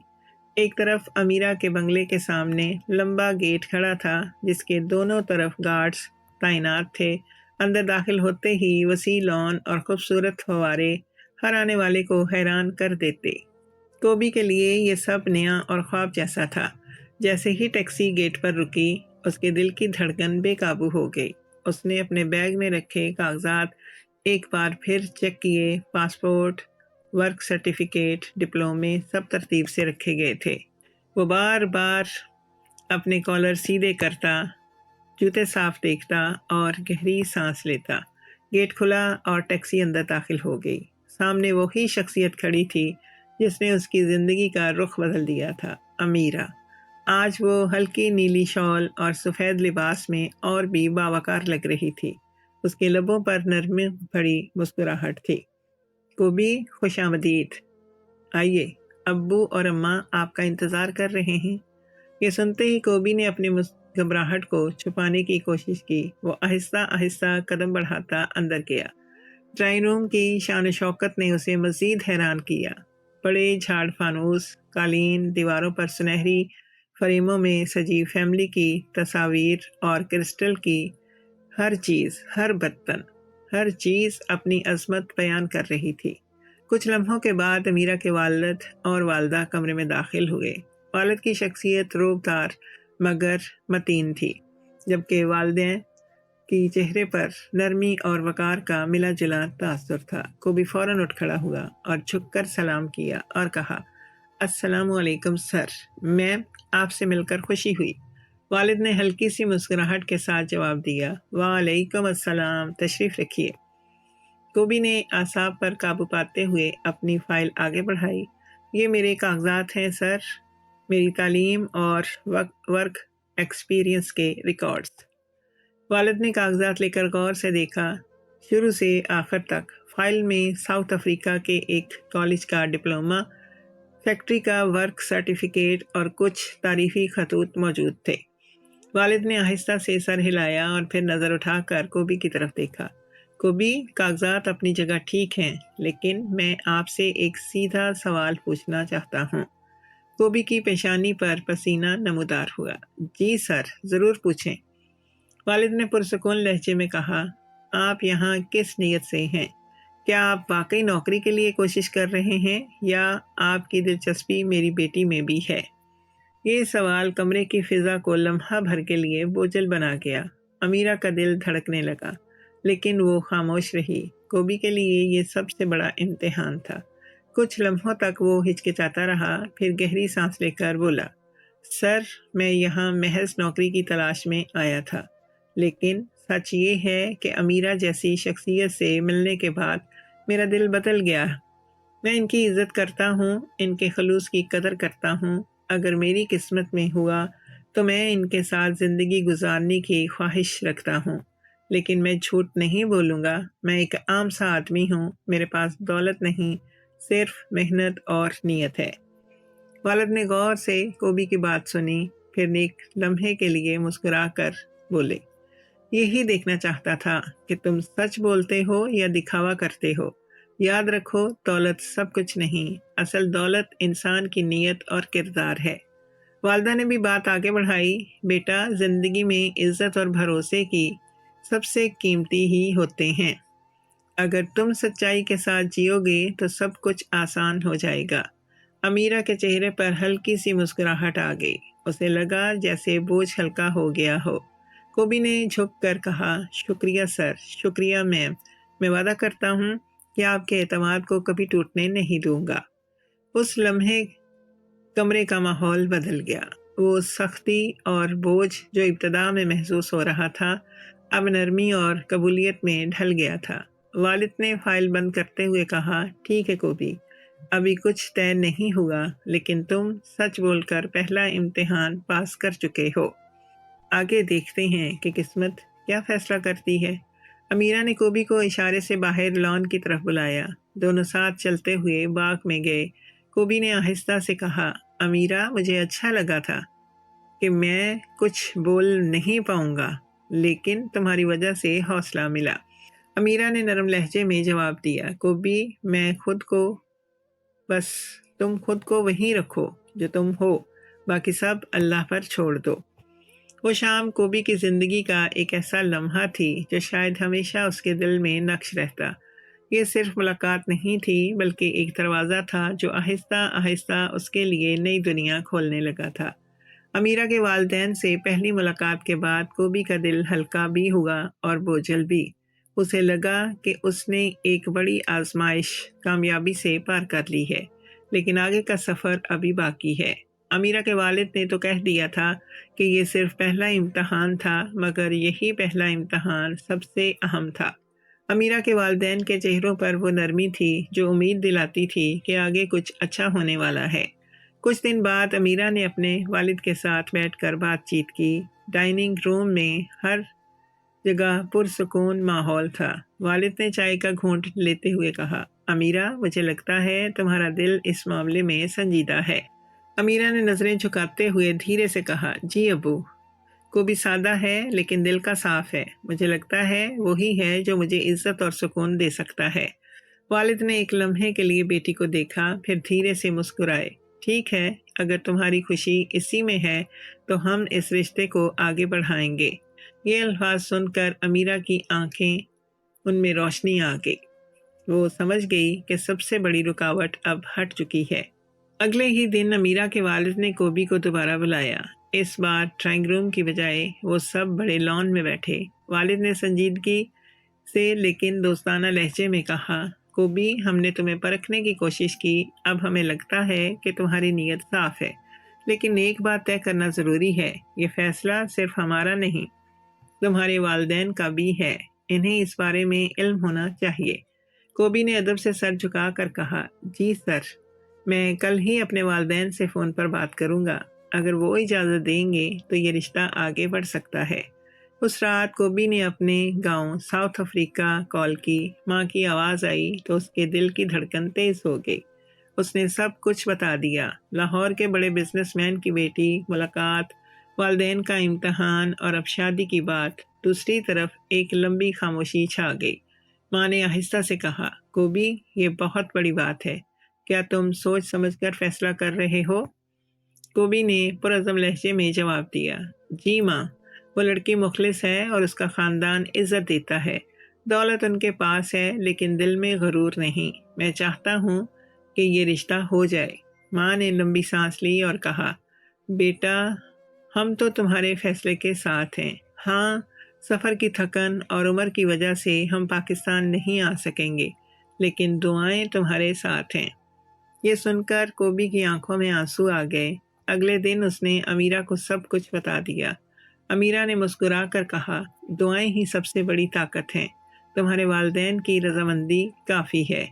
ایک طرف امیرہ کے بنگلے کے سامنے لمبا گیٹ کھڑا تھا جس کے دونوں طرف گارڈز تعینات تھے۔ اندر داخل ہوتے ہی وسیع لان اور خوبصورت فوارے ہر آنے والے کو حیران کر دیتے۔ کوبی کے لیے یہ سب نیا اور خواب جیسا تھا۔ جیسے ہی ٹیکسی گیٹ پر رکی، اس کے دل کی دھڑکن بے قابو ہو گئی۔ اس نے اپنے بیگ میں رکھے کاغذات ایک بار پھر چیک کیے، پاسپورٹ، ورک سرٹیفکیٹ، ڈپلومے سب ترتیب سے رکھے گئے تھے۔ وہ بار بار اپنے کالر سیدھے کرتا، جوتے صاف دیکھتا اور گہری سانس لیتا۔ گیٹ کھلا اور ٹیکسی اندر داخل ہو گئی۔ سامنے وہی شخصیت کھڑی تھی جس نے اس کی زندگی کا رخ بدل دیا تھا، امیرہ۔ آج وہ ہلکی نیلی شال اور سفید لباس میں اور بھی باوقار لگ رہی تھی۔ اس کے لبوں پر نرمی بھری مسکراہٹ تھی۔ کوبی، خوش آمدید، آئیے، ابو اور اماں آپ کا انتظار کر رہے ہیں۔ یہ سنتے ہی کوبی نے اپنی گھبراہٹ کو چھپانے کی کوشش کی۔ وہ آہستہ آہستہ قدم بڑھاتا اندر گیا۔ ڈرائنگ روم کی شان و شوکت نے اسے مزید حیران کیا۔ بڑے جھاڑ فانوس، قالین، دیواروں پر سنہری فریموں میں سجی فیملی کی تصاویر اور کرسٹل کی ہر چیز، ہر برتن، ہر چیز اپنی عظمت بیان کر رہی تھی۔ کچھ لمحوں کے بعد امیرہ کے والد اور والدہ کمرے میں داخل ہوئے۔ والد کی شخصیت روبدار مگر متین تھی، جبکہ والدین کی چہرے پر نرمی اور وقار کا ملا جلا تاثر تھا۔ کوبی فوراً اٹھ کھڑا ہوا اور جھک کر سلام کیا اور کہا، السلام علیکم سر، میں آپ سے مل کر خوشی ہوئی۔ والد نے ہلکی سی مسکراہٹ کے ساتھ جواب دیا، وعلیکم السلام، تشریف رکھیے۔ کوبی نے اعصاب پر قابو پاتے ہوئے اپنی فائل آگے بڑھائی۔ یہ میرے کاغذات ہیں سر، میری تعلیم اور ورک ایکسپیرینس کے ریکارڈز۔ والد نے کاغذات لے کر غور سے دیکھا، شروع سے آخر تک۔ فائل میں ساؤتھ افریقہ کے ایک کالج کا ڈپلومہ، فیکٹری کا ورک سرٹیفکیٹ اور کچھ تاریخی خطوط موجود تھے۔ والد نے آہستہ سے سر ہلایا اور پھر نظر اٹھا کر کوبی کی طرف دیکھا۔ کوبی، کاغذات اپنی جگہ ٹھیک ہیں، لیکن میں آپ سے ایک سیدھا سوال پوچھنا چاہتا ہوں۔ کوبی کی پیشانی پر پسینہ نمودار ہوا۔ جی سر، ضرور پوچھیں۔ والد نے پرسکون لہجے میں کہا، آپ یہاں کس نیت سے ہیں؟ کیا آپ واقعی نوکری کے لیے کوشش کر رہے ہیں یا آپ کی دلچسپی میری بیٹی میں بھی ہے؟ یہ سوال کمرے کی فضا کو لمحہ بھر کے لیے بوجھل بنا گیا۔ امیرہ کا دل دھڑکنے لگا، لیکن وہ خاموش رہی۔ کوبی کے لیے یہ سب سے بڑا امتحان تھا۔ کچھ لمحوں تک وہ ہچکچاتا رہا، پھر گہری سانس لے کر بولا، سر، میں یہاں محض نوکری کی تلاش میں آیا تھا، لیکن سچ یہ ہے کہ امیرہ جیسی شخصیت سے ملنے کے بعد میرا دل بدل گیا۔ میں ان کی عزت کرتا ہوں، ان کے خلوص کی قدر کرتا ہوں۔ اگر میری قسمت میں ہوا تو میں ان کے ساتھ زندگی گزارنے کی خواہش رکھتا ہوں، لیکن میں جھوٹ نہیں بولوں گا۔ میں ایک عام سا آدمی ہوں، میرے پاس دولت نہیں، صرف محنت اور نیت ہے۔ والد نے غور سے کوبی کی بات سنی، پھر ایک لمحے کے لیے مسکرا کر بولے، یہی دیکھنا چاہتا تھا کہ تم سچ بولتے ہو یا دکھاوا کرتے ہو۔ یاد رکھو، دولت سب کچھ نہیں، اصل دولت انسان کی نیت اور کردار ہے۔ والدہ نے بھی بات آگے بڑھائی، بیٹا، زندگی میں عزت اور بھروسے کی سب سے قیمتی ہی ہوتے ہیں۔ اگر تم سچائی کے ساتھ جیو گے تو سب کچھ آسان ہو جائے گا۔ امیرہ کے چہرے پر ہلکی سی مسکراہٹ آ گئی، اسے لگا جیسے بوجھ ہلکا ہو گیا ہو۔ کوبی نے جھک کر کہا، شکریہ سر، شکریہ میم، میں وعدہ کرتا ہوں کہ آپ کے اعتماد کو کبھی ٹوٹنے نہیں دوں گا۔ اس لمحے کمرے کا ماحول بدل گیا۔ وہ سختی اور بوجھ جو ابتدا میں محسوس ہو رہا تھا، اب نرمی اور قبولیت میں ڈھل گیا تھا۔ والد نے فائل بند کرتے ہوئے کہا، ٹھیک ہے کوبی، ابھی کچھ طے نہیں ہوا، لیکن تم سچ بول کر پہلا امتحان پاس کر چکے ہو۔ آگے دیکھتے ہیں کہ قسمت کیا فیصلہ کرتی ہے۔ امیرہ نے کوبی کو اشارے سے باہر لان کی طرف بلایا۔ دونوں ساتھ چلتے ہوئے باغ میں گئے۔ کوبی نے آہستہ سے کہا، امیرہ، مجھے اچھا لگا تھا کہ میں کچھ بول نہیں پاؤں گا، لیکن تمہاری وجہ سے حوصلہ ملا۔ امیرہ نے نرم لہجے میں جواب دیا، کوبی، تم خود کو وہیں رکھو جو تم ہو، باقی سب اللہ پر چھوڑ دو۔ وہ شام کوبی کی زندگی کا ایک ایسا لمحہ تھی جو شاید ہمیشہ اس کے دل میں نقش رہتا۔ یہ صرف ملاقات نہیں تھی، بلکہ ایک دروازہ تھا جو آہستہ آہستہ اس کے لیے نئی دنیا کھولنے لگا تھا۔ امیرہ کے والدین سے پہلی ملاقات کے بعد کوبی کا دل ہلکا بھی ہوا اور بوجھل بھی۔ اسے لگا کہ اس نے ایک بڑی آزمائش کامیابی سے پار کر لی ہے، لیکن آگے کا سفر ابھی باقی ہے۔ امیرہ کے والد نے تو کہہ دیا تھا کہ یہ صرف پہلا امتحان تھا، مگر یہی پہلا امتحان سب سے اہم تھا۔ امیرہ کے والدین کے چہروں پر وہ نرمی تھی جو امید دلاتی تھی کہ آگے کچھ اچھا ہونے والا ہے۔ کچھ دن بعد امیرہ نے اپنے والد کے ساتھ بیٹھ کر بات چیت کی۔ ڈائننگ روم میں ہر جگہ پرسکون ماحول تھا۔ والد نے چائے کا گھونٹ لیتے ہوئے کہا، امیرہ، مجھے لگتا ہے تمہارا دل اس معاملے میں سنجیدہ ہے۔ امیرہ نے نظریں جھکاتے ہوئے دھیرے سے کہا، جی ابو، کو بھی سادہ ہے لیکن دل کا صاف ہے۔ مجھے لگتا ہے وہی ہے جو مجھے عزت اور سکون دے سکتا ہے۔ والد نے ایک لمحے کے لیے بیٹی کو دیکھا، پھر دھیرے سے مسکرائے۔ ٹھیک ہے، اگر تمہاری خوشی اسی میں ہے تو ہم اس رشتے کو آگے بڑھائیں گے۔ یہ الفاظ سن کر امیرہ کی آنکھیں ان میں روشنی آ گئی۔ وہ سمجھ گئی کہ سب سے بڑی رکاوٹ اب ہٹ چکی ہے۔ اگلے ہی دن امیرہ کے والد نے کوبی کو دوبارہ بلایا۔ اس بار ڈرائنگ روم کی بجائے وہ سب بڑے لان میں بیٹھے۔ والد نے سنجیدگی سے لیکن دوستانہ لہجے میں کہا، کوبی، ہم نے تمہیں پرکھنے کی کوشش کی، اب ہمیں لگتا ہے کہ تمہاری نیت صاف ہے، لیکن ایک بات طے کرنا ضروری ہے، یہ فیصلہ صرف ہمارا نہیں، تمہارے والدین کا بھی ہے، انہیں اس بارے میں علم ہونا چاہیے۔ کوبی نے ادب سے سر جھکا کر کہا، جی سر، میں کل ہی اپنے والدین سے فون پر بات کروں گا، اگر وہ اجازت دیں گے تو یہ رشتہ آگے بڑھ سکتا ہے۔ اس رات کوبی نے اپنے گاؤں ساؤتھ افریقہ کال کی۔ ماں کی آواز آئی تو اس کے دل کی دھڑکن تیز ہو گئی۔ اس نے سب کچھ بتا دیا، لاہور کے بڑے بزنس مین کی بیٹی، ملاقات، والدین کا امتحان اور اب شادی کی بات۔ دوسری طرف ایک لمبی خاموشی چھا گئی۔ ماں نے آہستہ سے کہا، کوبی، یہ بہت بڑی بات ہے، کیا تم سوچ سمجھ کر فیصلہ کر رہے ہو؟ کوبی نے پرعزم لہجے میں جواب دیا، جی ماں، وہ لڑکی مخلص ہے اور اس کا خاندان عزت دیتا ہے، دولت ان کے پاس ہے لیکن دل میں غرور نہیں، میں چاہتا ہوں کہ یہ رشتہ ہو جائے۔ ماں نے لمبی سانس لی اور کہا، بیٹا، ہم تو تمہارے فیصلے کے ساتھ ہیں۔ ہاں، سفر کی تھکن اور عمر کی وجہ سے ہم پاکستان نہیں آ سکیں گے، لیکن دعائیں تمہارے ساتھ ہیں۔ یہ سن کر کوبی کی آنکھوں میں آنسو آ گئے۔ اگلے دن اس نے امیرہ کو سب کچھ بتا دیا۔ امیرہ نے مسکرا کر کہا، دعائیں ہی سب سے بڑی طاقت ہیں، تمہارے والدین کی رضامندی کافی ہے۔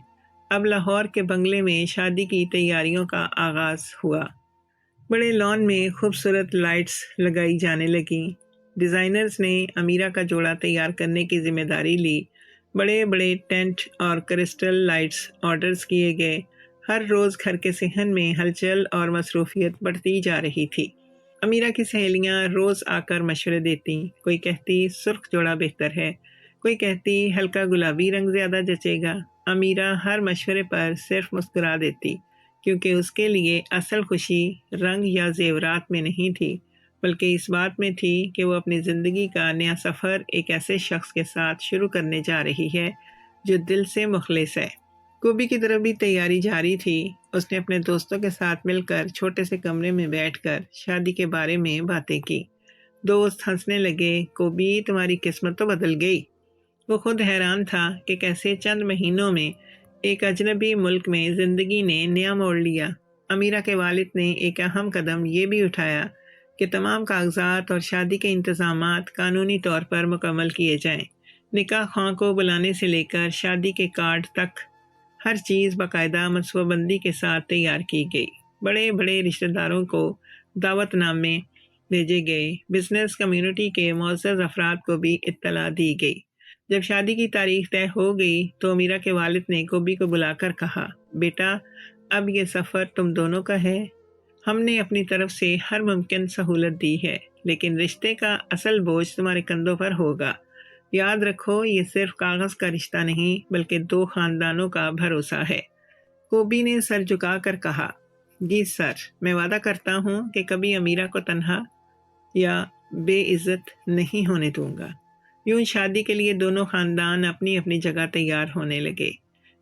اب لاہور کے بنگلے میں شادی کی تیاریوں کا آغاز ہوا۔ بڑے لان میں خوبصورت لائٹس لگائی جانے لگیں۔ ڈیزائنرز نے امیرہ کا جوڑا تیار کرنے کی ذمہ داری لی۔ بڑے بڑے ٹینٹ اور کرسٹل لائٹس آرڈرز کیے گئے۔ ہر روز گھر کے صحن میں ہلچل اور مصروفیت بڑھتی جا رہی تھی۔ امیرہ کی سہیلیاں روز آ کر مشورے دیتی، کوئی کہتی سرخ جوڑا بہتر ہے، کوئی کہتی ہلکا گلابی رنگ زیادہ جچے گا۔ امیرہ ہر مشورے پر صرف مسکرا دیتی، کیونکہ اس کے لیے اصل خوشی رنگ یا زیورات میں نہیں تھی، بلکہ اس بات میں تھی کہ وہ اپنی زندگی کا نیا سفر ایک ایسے شخص کے ساتھ شروع کرنے جا رہی ہے جو دل سے مخلص ہے۔ کوبی کی طرف بھی تیاری جاری تھی۔ اس نے اپنے دوستوں کے ساتھ مل کر چھوٹے سے کمرے میں بیٹھ کر شادی کے بارے میں باتیں کی۔ دوست ہنسنے لگے، کوبی، تمہاری قسمت تو بدل گئی۔ وہ خود حیران تھا کہ کیسے چند مہینوں میں ایک اجنبی ملک میں زندگی نے نیا موڑ لیا۔ امیرہ کے والد نے ایک اہم قدم یہ بھی اٹھایا کہ تمام کاغذات اور شادی کے انتظامات قانونی طور پر مکمل کیے جائیں۔ نکاح خواں کو بلانے سے لے کر شادی کے کارڈ تک ہر چیز باقاعدہ منصوبہ بندی کے ساتھ تیار کی گئی۔ بڑے بڑے رشتہ داروں کو دعوت نامے بھیجے گئے۔ بزنس کمیونٹی کے معزز افراد کو بھی اطلاع دی گئی۔ جب شادی کی تاریخ طے ہو گئی تو امیرہ کے والد نے کوبی کو بلا کر کہا، بیٹا، اب یہ سفر تم دونوں کا ہے۔ ہم نے اپنی طرف سے ہر ممکن سہولت دی ہے، لیکن رشتے کا اصل بوجھ تمہارے کندھوں پر ہوگا۔ یاد رکھو، یہ صرف کاغذ کا رشتہ نہیں بلکہ دو خاندانوں کا بھروسہ ہے۔ کوبی نے سر جھکا کر کہا، جی سر، میں وعدہ کرتا ہوں کہ کبھی امیرہ کو تنہا یا بے عزت نہیں ہونے دوں گا۔ یوں شادی کے لیے دونوں خاندان اپنی اپنی جگہ تیار ہونے لگے۔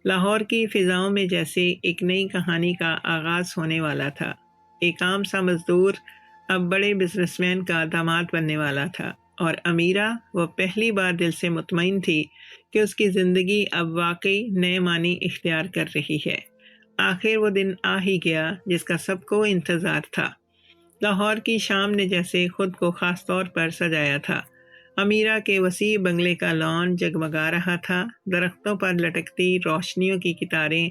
لاہور کی فضاؤں میں جیسے ایک نئی کہانی کا آغاز ہونے والا تھا۔ ایک عام سا مزدور اب بڑے بزنس مین کا داماد بننے والا تھا، اور امیرہ، وہ پہلی بار دل سے مطمئن تھی کہ اس کی زندگی اب واقعی نئے معنی اختیار کر رہی ہے۔ آخر وہ دن آ ہی گیا جس کا سب کو انتظار تھا۔ لاہور کی شام نے جیسے خود کو خاص طور پر سجایا تھا۔ امیرہ کے وسیع بنگلے کا لان جگمگا رہا تھا۔ درختوں پر لٹکتی روشنیوں کی قطاریں،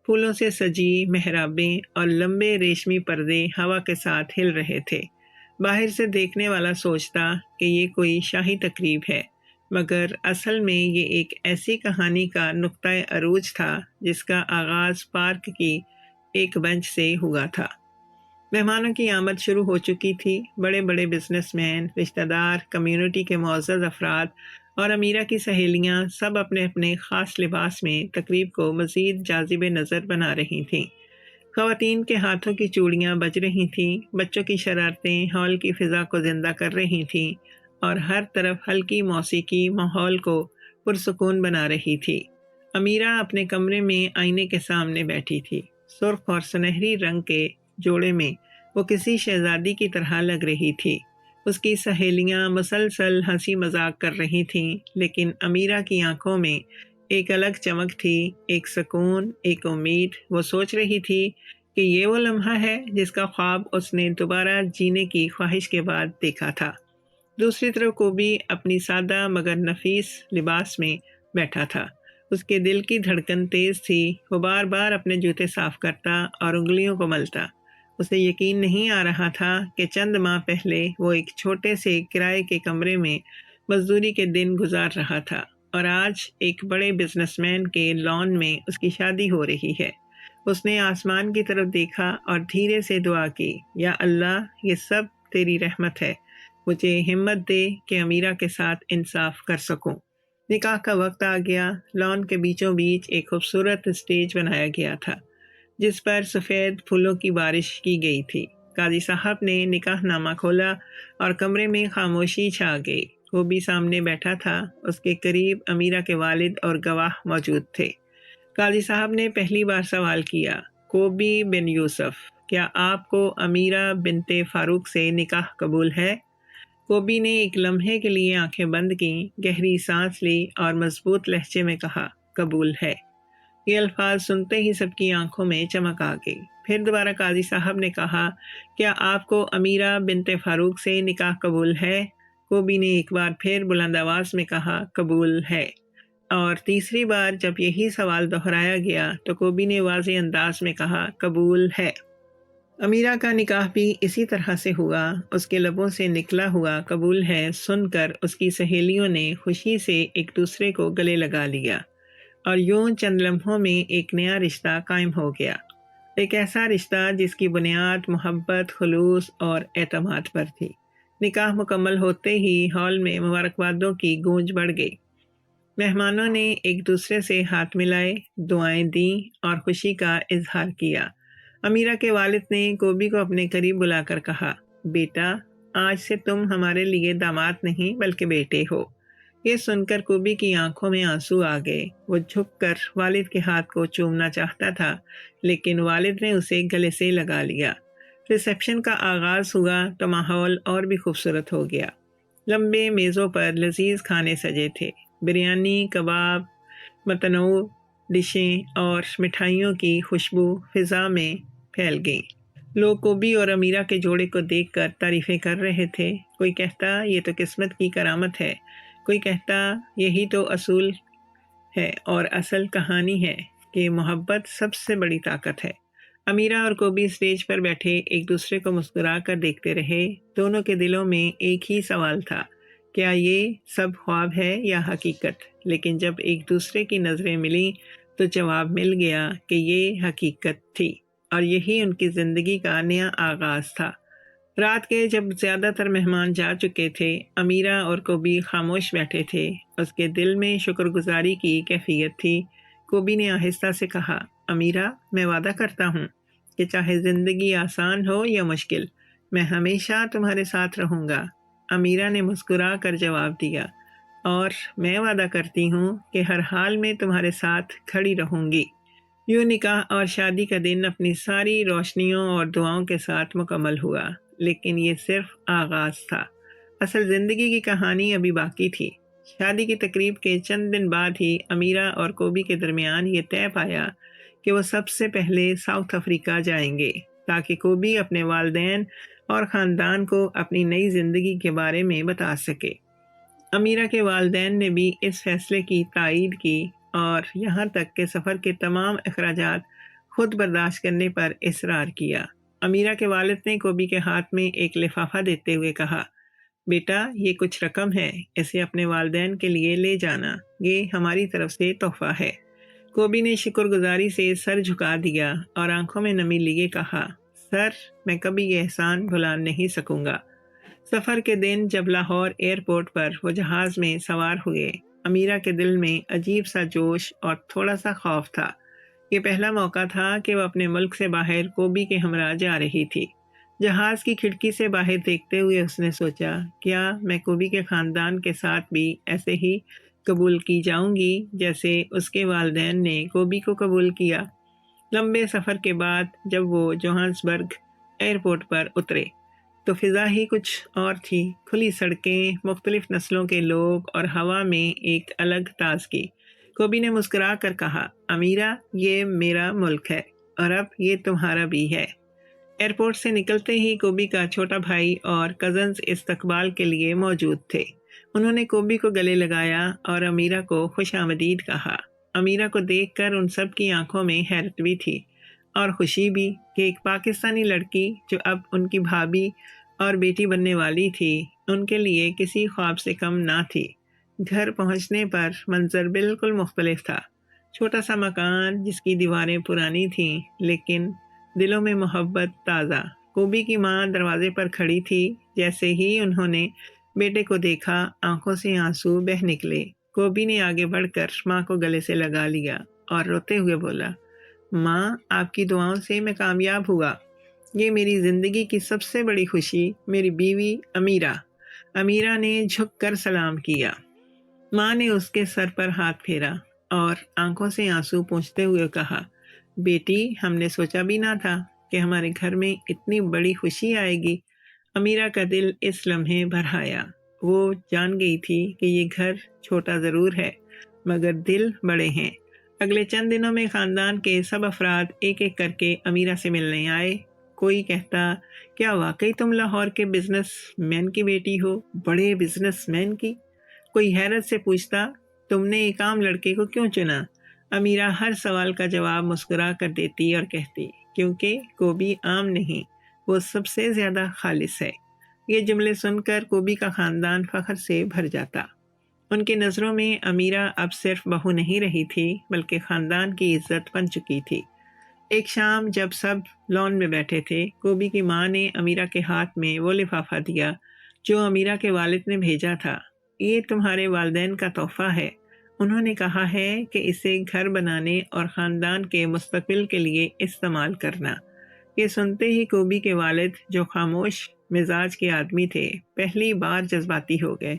پھولوں سے سجی محرابیں اور لمبے ریشمی پردے ہوا کے ساتھ ہل رہے تھے۔ باہر سے دیکھنے والا سوچتا کہ یہ کوئی شاہی تقریب ہے، مگر اصل میں یہ ایک ایسی کہانی کا نقطۂ عروج تھا جس کا آغاز پارک کی ایک بینچ سے ہوا تھا۔ مہمانوں کی آمد شروع ہو چکی تھی۔ بڑے بڑے بزنس مین، رشتہ دار، کمیونٹی کے معزز افراد اور امیرہ کی سہیلیاں سب اپنے اپنے خاص لباس میں تقریب کو مزید جاذب نظر بنا رہی تھیں۔ خواتین کے ہاتھوں کی چوڑیاں بج رہی تھیں، بچوں کی شرارتیں ہال کی فضا کو زندہ کر رہی تھیں اور ہر طرف ہلکی موسیقی ماحول کو پرسکون بنا رہی تھی۔ امیرہ اپنے کمرے میں آئینے کے سامنے بیٹھی تھی۔ سرخ اور سنہری رنگ کے جوڑے میں وہ کسی شہزادی کی طرح لگ رہی تھی۔ اس کی سہیلیاں مسلسل ہنسی مذاق کر رہی تھیں، لیکن امیرہ کی آنکھوں میں ایک الگ چمک تھی، ایک سکون، ایک امید۔ وہ سوچ رہی تھی کہ یہ وہ لمحہ ہے جس کا خواب اس نے دوبارہ جینے کی خواہش کے بعد دیکھا تھا۔ دوسری طرف کوبی اپنی سادہ مگر نفیس لباس میں بیٹھا تھا۔ اس کے دل کی دھڑکن تیز تھی، وہ بار بار اپنے جوتے صاف کرتا اور انگلیوں کو ملتا۔ اسے یقین نہیں آ رہا تھا کہ چند ماہ پہلے وہ ایک چھوٹے سے کرائے کے کمرے میں مزدوری کے دن گزار رہا تھا اور آج ایک بڑے بزنس مین کے لان میں اس کی شادی ہو رہی ہے۔ اس نے آسمان کی طرف دیکھا اور دھیرے سے دعا کی، یا اللہ، یہ سب تیری رحمت ہے، مجھے ہمت دے کہ امیرہ کے ساتھ انصاف کر سکوں۔ نکاح کا وقت آ گیا۔ لان کے بیچوں بیچ ایک خوبصورت اسٹیج بنایا گیا تھا جس پر سفید پھولوں کی بارش کی گئی تھی۔ قاضی صاحب نے نکاح نامہ کھولا اور کمرے میں خاموشی چھا گئی۔ وہ بھی سامنے بیٹھا تھا، اس کے قریب امیرہ کے والد اور گواہ موجود تھے۔ قاضی صاحب نے پہلی بار سوال کیا، کوبی بن یوسف، کیا آپ کو امیرہ بنت فاروق سے نکاح قبول ہے؟ کوبی نے ایک لمحے کے لیے آنکھیں بند کیں، گہری سانس لی اور مضبوط لہجے میں کہا، قبول ہے۔ یہ الفاظ سنتے ہی سب کی آنکھوں میں چمک آ گئی۔ پھر دوبارہ قاضی صاحب نے کہا، کیا آپ کو امیرہ بنت فاروق سے نکاح قبول ہے؟ کوبی نے ایک بار پھر بلند آواز میں کہا، قبول ہے۔ اور تیسری بار جب یہی سوال دہرایا گیا تو کوبی نے واضح انداز میں کہا، قبول ہے۔ امیرہ کا نکاح بھی اسی طرح سے ہوا۔ اس کے لبوں سے نکلا ہوا قبول ہے سن کر اس کی سہیلیوں نے خوشی سے ایک دوسرے کو گلے لگا لیا اور یوں چند لمحوں میں ایک نیا رشتہ قائم ہو گیا، ایک ایسا رشتہ جس کی بنیاد محبت، خلوص اور اعتماد پر تھی۔ نکاح مکمل ہوتے ہی ہال میں مبارکبادوں کی گونج بڑھ گئی۔ مہمانوں نے ایک دوسرے سے ہاتھ ملائے، دعائیں دیں اور خوشی کا اظہار کیا۔ امیرہ کے والد نے کوبی کو اپنے قریب بلا کر کہا، بیٹا، آج سے تم ہمارے لیے داماد نہیں بلکہ بیٹے ہو۔ یہ سن کر کوبی کی آنکھوں میں آنسو آ گئے۔ وہ جھک کر والد کے ہاتھ کو چومنا چاہتا تھا، لیکن والد نے اسے گلے سے لگا لیا۔ ریسیپشن کا آغاز ہوا تو ماحول اور بھی خوبصورت ہو گیا۔ لمبے میزوں پر لذیذ کھانے سجے تھے، بریانی، کباب، متنوع ڈشیں اور مٹھائیوں کی خوشبو فضا میں پھیل گئی۔ لوگ کوبی اور امیرہ کے جوڑے کو دیکھ کر تعریفیں کر رہے تھے۔ کوئی کہتا یہ تو قسمت کی کرامت ہے، کوئی کہتا یہی تو اصول ہے اور اصل کہانی ہے کہ محبت سب سے بڑی طاقت ہے۔ امیرہ اور کوبی اسٹیج پر بیٹھے ایک دوسرے کو مسکرا کر دیکھتے رہے۔ دونوں کے دلوں میں ایک ہی سوال تھا، کیا یہ سب خواب ہے یا حقیقت؟ لیکن جب ایک دوسرے کی نظریں ملیں تو جواب مل گیا کہ یہ حقیقت تھی اور یہی ان کی زندگی کا نیا آغاز تھا۔ رات کے جب زیادہ تر مہمان جا چکے تھے، امیرہ اور کوبی خاموش بیٹھے تھے۔ اس کے دل میں شکر گزاری کی کیفیت تھی۔ کوبی نے آہستہ سے کہا، امیرہ، میں وعدہ کرتا ہوں کہ چاہے زندگی آسان ہو یا مشکل، میں ہمیشہ تمہارے ساتھ رہوں گا۔ امیرہ نے مسکرا کر جواب دیا، اور میں وعدہ کرتی ہوں کہ ہر حال میں تمہارے ساتھ کھڑی رہوں گی۔ یوں نکاح اور شادی کا دن اپنی ساری روشنیوں اور دعاؤں کے ساتھ مکمل ہوا، لیکن یہ صرف آغاز تھا۔ اصل زندگی کی کہانی ابھی باقی تھی۔ شادی کی تقریب کے چند دن بعد ہی امیرہ اور کوبی کے درمیان یہ طے پایا کہ وہ سب سے پہلے ساؤتھ افریقہ جائیں گے تاکہ کوبی اپنے والدین اور خاندان کو اپنی نئی زندگی کے بارے میں بتا سکے۔ امیرہ کے والدین نے بھی اس فیصلے کی تائید کی اور یہاں تک کہ سفر کے تمام اخراجات خود برداشت کرنے پر اصرار کیا۔ امیرہ کے والد نے کوبی کے ہاتھ میں ایک لفافہ دیتے ہوئے کہا، بیٹا یہ کچھ رقم ہے، اسے اپنے والدین کے لیے لے جانا، یہ ہماری طرف سے تحفہ ہے۔ کوبی نے شکر گزاری سے سر جھکا دیا اور آنکھوں میں نمی لیے کہا، سر میں کبھی یہ احسان بھلا نہیں سکوں گا۔ سفر کے دن جب لاہور ایئرپورٹ پر وہ جہاز میں سوار ہوئے، امیرہ کے دل میں عجیب سا جوش اور تھوڑا سا خوف تھا۔ یہ پہلا موقع تھا کہ وہ اپنے ملک سے باہر کوبی کے ہمراہ جا رہی تھی۔ جہاز کی کھڑکی سے باہر دیکھتے ہوئے اس نے سوچا، کیا میں کوبی کے خاندان کے ساتھ بھی ایسے ہی قبول کی جاؤں گی جیسے اس کے والدین نے کوبی کو قبول کیا؟ لمبے سفر کے بعد جب وہ جوہانسبرگ ایئرپورٹ پر اترے تو فضا ہی کچھ اور تھی۔ کھلی سڑکیں، مختلف نسلوں کے لوگ اور ہوا میں ایک الگ تازگی۔ کوبی نے مسکرا کر کہا، امیرہ یہ میرا ملک ہے اور اب یہ تمہارا بھی ہے۔ ایئرپورٹ سے نکلتے ہی کوبی کا چھوٹا بھائی اور کزنز استقبال کے لیے موجود تھے۔ انہوں نے کوبی کو گلے لگایا اور امیرہ کو خوش آمدید کہا۔ امیرہ کو دیکھ کر ان سب کی آنکھوں میں حیرت بھی تھی اور خوشی بھی کہ ایک پاکستانی لڑکی جو اب ان کی بھابھی اور بیٹی بننے والی تھی، ان کے لیے کسی خواب سے کم نہ تھی۔ گھر پہنچنے پر منظر بالکل مختلف تھا۔ چھوٹا سا مکان جس کی دیواریں پرانی تھیں لیکن دلوں میں محبت تازہ۔ کوبی کی ماں دروازے پر کھڑی تھی۔ جیسے ہی انہوں نے بیٹے کو دیکھا، آنکھوں سے آنسو بہہ نکلے۔ کوبی نے آگے بڑھ کر ماں کو گلے سے لگا لیا اور روتے ہوئے بولا، ماں آپ کی دعاؤں سے میں کامیاب ہوا۔ یہ میری زندگی کی سب سے بڑی خوشی میری بیوی امیرہ۔ امیرہ نے جھک کر سلام کیا۔ ماں نے اس کے سر پر ہاتھ پھیرا اور آنکھوں سے آنسو پونچھتے ہوئے کہا، بیٹی ہم نے سوچا بھی نہ تھا کہ ہمارے گھر میں اتنی بڑی خوشی آئے گی۔ امیرہ کا دل اس لمحے بھر آیا۔ وہ جان گئی تھی کہ یہ گھر چھوٹا ضرور ہے مگر دل بڑے ہیں۔ اگلے چند دنوں میں خاندان کے سب افراد ایک ایک کر کے امیرہ سے ملنے آئے۔ کوئی کہتا، کیا واقعی تم لاہور کے بزنس مین کی بیٹی ہو؟ بڑے بزنس مین کی؟ کوئی حیرت سے پوچھتا، تم نے ایک عام لڑکے کو کیوں چنا؟ امیرہ ہر سوال کا جواب مسکرا کر دیتی اور کہتی، کیونکہ کوبی عام نہیں، وہ سب سے زیادہ خالص ہے۔ یہ جملے سن کر کوبی کا خاندان فخر سے بھر جاتا۔ ان کی نظروں میں امیرہ اب صرف بہو نہیں رہی تھی بلکہ خاندان کی عزت بن چکی تھی۔ ایک شام جب سب لان میں بیٹھے تھے، کوبی کی ماں نے امیرہ کے ہاتھ میں وہ لفافہ دیا جو امیرہ کے والد نے بھیجا تھا۔ یہ تمہارے والدین کا تحفہ ہے۔ انہوں نے کہا ہے کہ اسے گھر بنانے اور خاندان کے مستقبل کے لیے استعمال کرنا۔ یہ سنتے ہی کوبی کے والد جو خاموش مزاج کے آدمی تھے پہلی بار جذباتی ہو گئے۔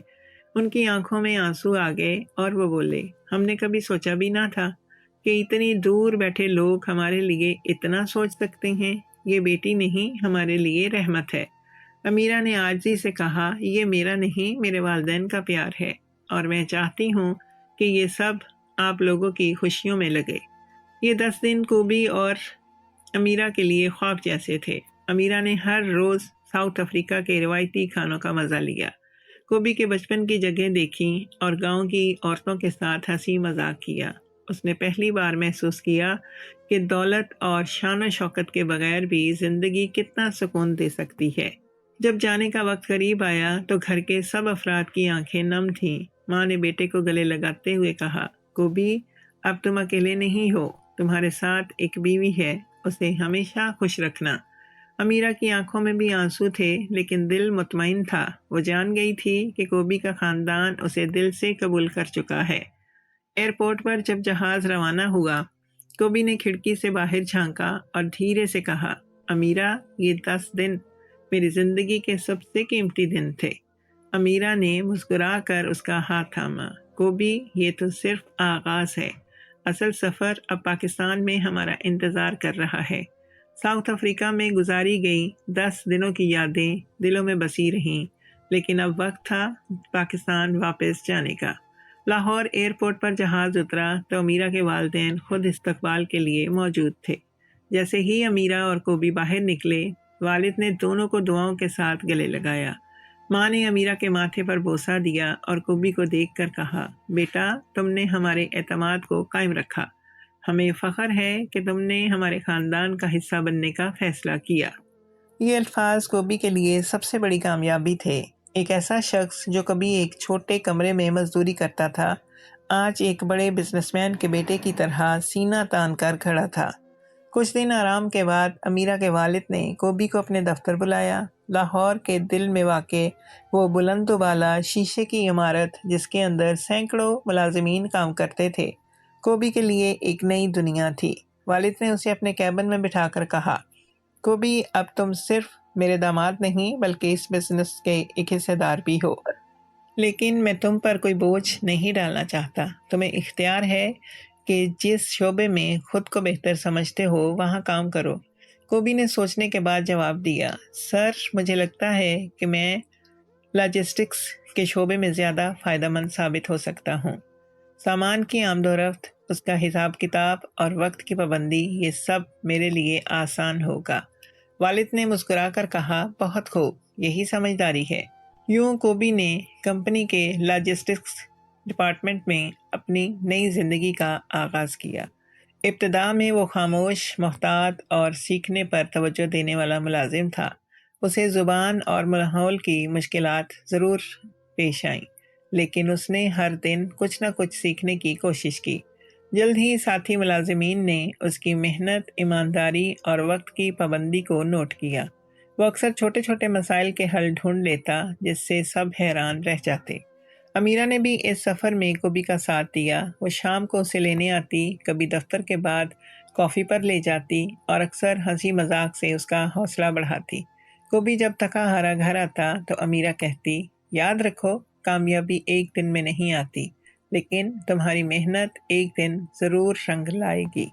ان کی آنکھوں میں آنسو آ گئے اور وہ بولے، ہم نے کبھی سوچا بھی نہ تھا کہ اتنی دور بیٹھے لوگ ہمارے لیے اتنا سوچ سکتے ہیں۔ یہ بیٹی نہیں، ہمارے لیے رحمت ہے۔ امیرہ نے عاجزی سے کہا، یہ میرا نہیں، میرے والدین کا پیار ہے اور میں چاہتی ہوں کہ یہ سب آپ لوگوں کی خوشیوں میں لگے۔ یہ 10 دن کوبی اور امیرہ کے لیے خواب جیسے تھے۔ امیرہ نے ہر روز ساؤتھ افریقہ کے روایتی کھانوں کا مزہ لیا، کوبی کے بچپن کی جگہیں دیکھیں اور گاؤں کی عورتوں کے ساتھ ہنسی مذاق کیا۔ اس نے پہلی بار محسوس کیا کہ دولت اور شان و شوکت کے بغیر بھی زندگی کتنا سکون دے سکتی ہے۔ جب جانے کا وقت قریب آیا تو گھر کے سب افراد کی آنکھیں نم تھیں۔ ماں نے بیٹے کو گلے لگاتے ہوئے کہا، کوبی اب تم اکیلے نہیں ہو، تمہارے ساتھ ایک بیوی ہے، اسے ہمیشہ خوش رکھنا۔ امیرہ کی آنکھوں میں بھی آنسو تھے لیکن دل مطمئن تھا۔ وہ جان گئی تھی کہ کوبی کا خاندان اسے دل سے قبول کر چکا ہے۔ ایئرپورٹ پر جب جہاز روانہ ہوا، کوبی نے کھڑکی سے باہر جھانکا اور دھیرے سے کہا، امیرہ یہ 10 دن میری زندگی کے سب سے قیمتی دن تھے۔ امیرہ نے مسکرا کر اس کا ہاتھ تھاما۔ کوبی یہ تو صرف آغاز ہے، اصل سفر اب پاکستان میں ہمارا انتظار کر رہا ہے۔ ساؤتھ افریقہ میں گزاری گئی 10 دنوں کی یادیں دلوں میں بسی رہیں، لیکن اب وقت تھا پاکستان واپس جانے کا۔ لاہور ایئرپورٹ پر جہاز اترا تو امیرہ کے والدین خود استقبال کے لیے موجود تھے۔ جیسے ہی امیرہ اور کوبی باہر نکلے، والد نے دونوں کو دعاؤں کے ساتھ گلے لگایا۔ ماں نے امیرہ کے ماتھے پر بوسہ دیا اور کوبی کو دیکھ کر کہا، بیٹا تم نے ہمارے اعتماد کو قائم رکھا، ہمیں فخر ہے کہ تم نے ہمارے خاندان کا حصہ بننے کا فیصلہ کیا۔ یہ الفاظ کوبی کے لیے سب سے بڑی کامیابی تھے۔ ایک ایسا شخص جو کبھی ایک چھوٹے کمرے میں مزدوری کرتا تھا، آج ایک بڑے بزنس مین کے بیٹے کی طرح سینہ تان کر کھڑا تھا۔ کچھ دن آرام کے بعد امیرہ کے والد نے کوبی کو اپنے دفتر بلایا۔ لاہور کے دل میں واقع وہ بلند و بالا شیشے کی عمارت، جس کے اندر سینکڑوں ملازمین کام کرتے تھے، کوبی کے لیے ایک نئی دنیا تھی۔ والد نے اسے اپنے کیبن میں بٹھا کر کہا، کوبی، اب تم صرف میرے داماد نہیں بلکہ اس بزنس کے ایک حصے دار بھی ہو، لیکن میں تم پر کوئی بوجھ نہیں ڈالنا چاہتا۔ تمہیں اختیار ہے کہ جس شعبے میں خود کو بہتر سمجھتے ہو وہاں کام کرو۔ کوبی نے سوچنے کے بعد جواب دیا، سر، مجھے لگتا ہے کہ میں لاجسٹکس کے شعبے میں زیادہ فائدہ مند ثابت ہو سکتا ہوں۔ سامان کی آمد و رفت، اس کا حساب کتاب اور وقت کی پابندی، یہ سب میرے لیے آسان ہوگا۔ والد نے مسکرا کر کہا، بہت خوب، یہی سمجھداری ہے۔ یوں کوبی نے کمپنی کے لاجسٹکس ڈپارٹمنٹ میں اپنی نئی زندگی کا آغاز کیا۔ ابتدا میں وہ خاموش، محتاط اور سیکھنے پر توجہ دینے والا ملازم تھا۔ اسے زبان اور ماحول کی مشکلات ضرور پیش آئیں، لیکن اس نے ہر دن کچھ نہ کچھ سیکھنے کی کوشش کی۔ جلد ہی ساتھی ملازمین نے اس کی محنت، ایمانداری اور وقت کی پابندی کو نوٹ کیا۔ وہ اکثر چھوٹے چھوٹے مسائل کے حل ڈھونڈ لیتا جس سے سب حیران رہ جاتے۔ امیرہ نے بھی اس سفر میں کوبی کا ساتھ دیا۔ وہ شام کو اسے لینے آتی، کبھی دفتر کے بعد کافی پر لے جاتی اور اکثر ہنسی مذاق سے اس کا حوصلہ بڑھاتی۔ کوبی جب تھکا ہارا گھر آتا تو امیرہ کہتی، یاد رکھو، کامیابی ایک دن میں نہیں آتی، لیکن تمہاری محنت ایک دن ضرور رنگ لائے گی۔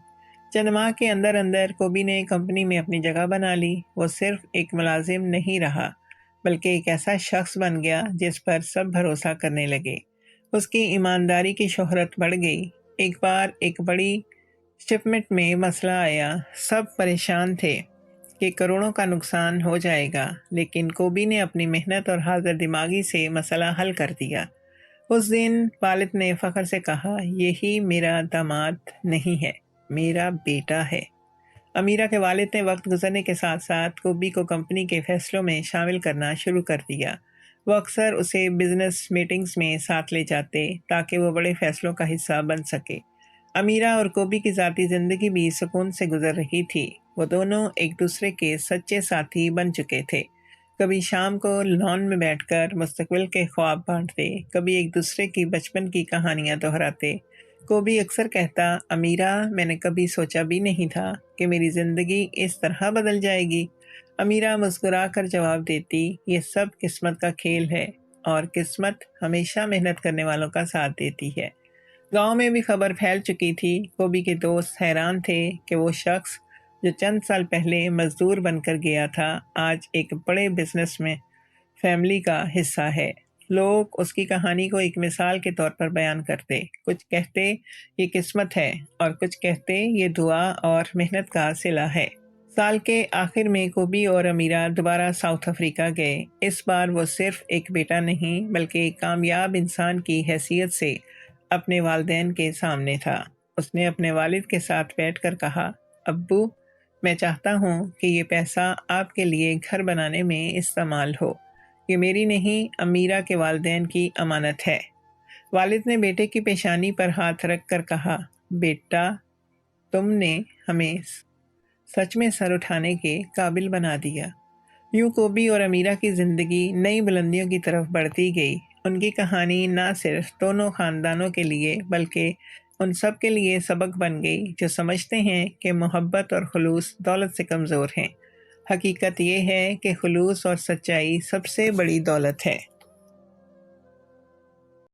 چند ماہ کے اندر اندر کوبی نے کمپنی میں اپنی جگہ بنا لی۔ وہ صرف ایک ملازم نہیں رہا، بلکہ ایک ایسا شخص بن گیا جس پر سب بھروسہ کرنے لگے۔ اس کی ایمانداری کی شہرت بڑھ گئی۔ ایک بار ایک بڑی شپمنٹ میں مسئلہ آیا۔ سب پریشان تھے کہ کروڑوں کا نقصان ہو جائے گا، لیکن کوبی نے اپنی محنت اور حاضر دماغی سے مسئلہ حل کر دیا۔ اس دن والد نے فخر سے کہا، یہی میرا داماد نہیں ہے، میرا بیٹا ہے۔ امیرہ کے والد نے وقت گزرنے کے ساتھ ساتھ کوبی کو کمپنی کے فیصلوں میں شامل کرنا شروع کر دیا۔ وہ اکثر اسے بزنس میٹنگز میں ساتھ لے جاتے تاکہ وہ بڑے فیصلوں کا حصہ بن سکے۔ امیرہ اور کوبی کی ذاتی زندگی بھی سکون سے گزر رہی تھی۔ وہ دونوں ایک دوسرے کے سچے ساتھی بن چکے تھے۔ کبھی شام کو لان میں بیٹھ کر مستقبل کے خواب بانٹتے، کبھی ایک دوسرے کی بچپن کی کہانیاں دہراتے۔ کوبی اکثر کہتا، امیرہ، میں نے کبھی سوچا بھی نہیں تھا کہ میری زندگی اس طرح بدل جائے گی۔ امیرہ مسکرا کر جواب دیتی، یہ سب قسمت کا کھیل ہے، اور قسمت ہمیشہ محنت کرنے والوں کا ساتھ دیتی ہے۔ گاؤں میں بھی خبر پھیل چکی تھی۔ کوبی کے دوست حیران تھے کہ وہ شخص جو چند سال پہلے مزدور بن کر گیا تھا، آج ایک بڑے بزنس میں فیملی کا حصہ ہے۔ لوگ اس کی کہانی کو ایک مثال کے طور پر بیان کرتے، کچھ کہتے یہ قسمت ہے اور کچھ کہتے یہ دعا اور محنت کا صلہ ہے۔ سال کے آخر میں کوبی اور امیرہ دوبارہ ساؤتھ افریقہ گئے۔ اس بار وہ صرف ایک بیٹا نہیں بلکہ ایک کامیاب انسان کی حیثیت سے اپنے والدین کے سامنے تھا۔ اس نے اپنے والد کے ساتھ بیٹھ کر کہا، ابو، میں چاہتا ہوں کہ یہ پیسہ آپ کے لیے گھر بنانے میں استعمال ہو۔ یہ میری نہیں، امیرہ کے والدین کی امانت ہے۔ والد نے بیٹے کی پیشانی پر ہاتھ رکھ کر کہا، بیٹا، تم نے ہمیں سچ میں سر اٹھانے کے قابل بنا دیا۔ یوں کوبی اور امیرہ کی زندگی نئی بلندیوں کی طرف بڑھتی گئی۔ ان کی کہانی نہ صرف دونوں خاندانوں کے لیے بلکہ ان سب کے لیے سبق بن گئی جو سمجھتے ہیں کہ محبت اور خلوص دولت سے کمزور ہیں۔ حقیقت یہ ہے کہ خلوص اور سچائی سب سے بڑی دولت ہے۔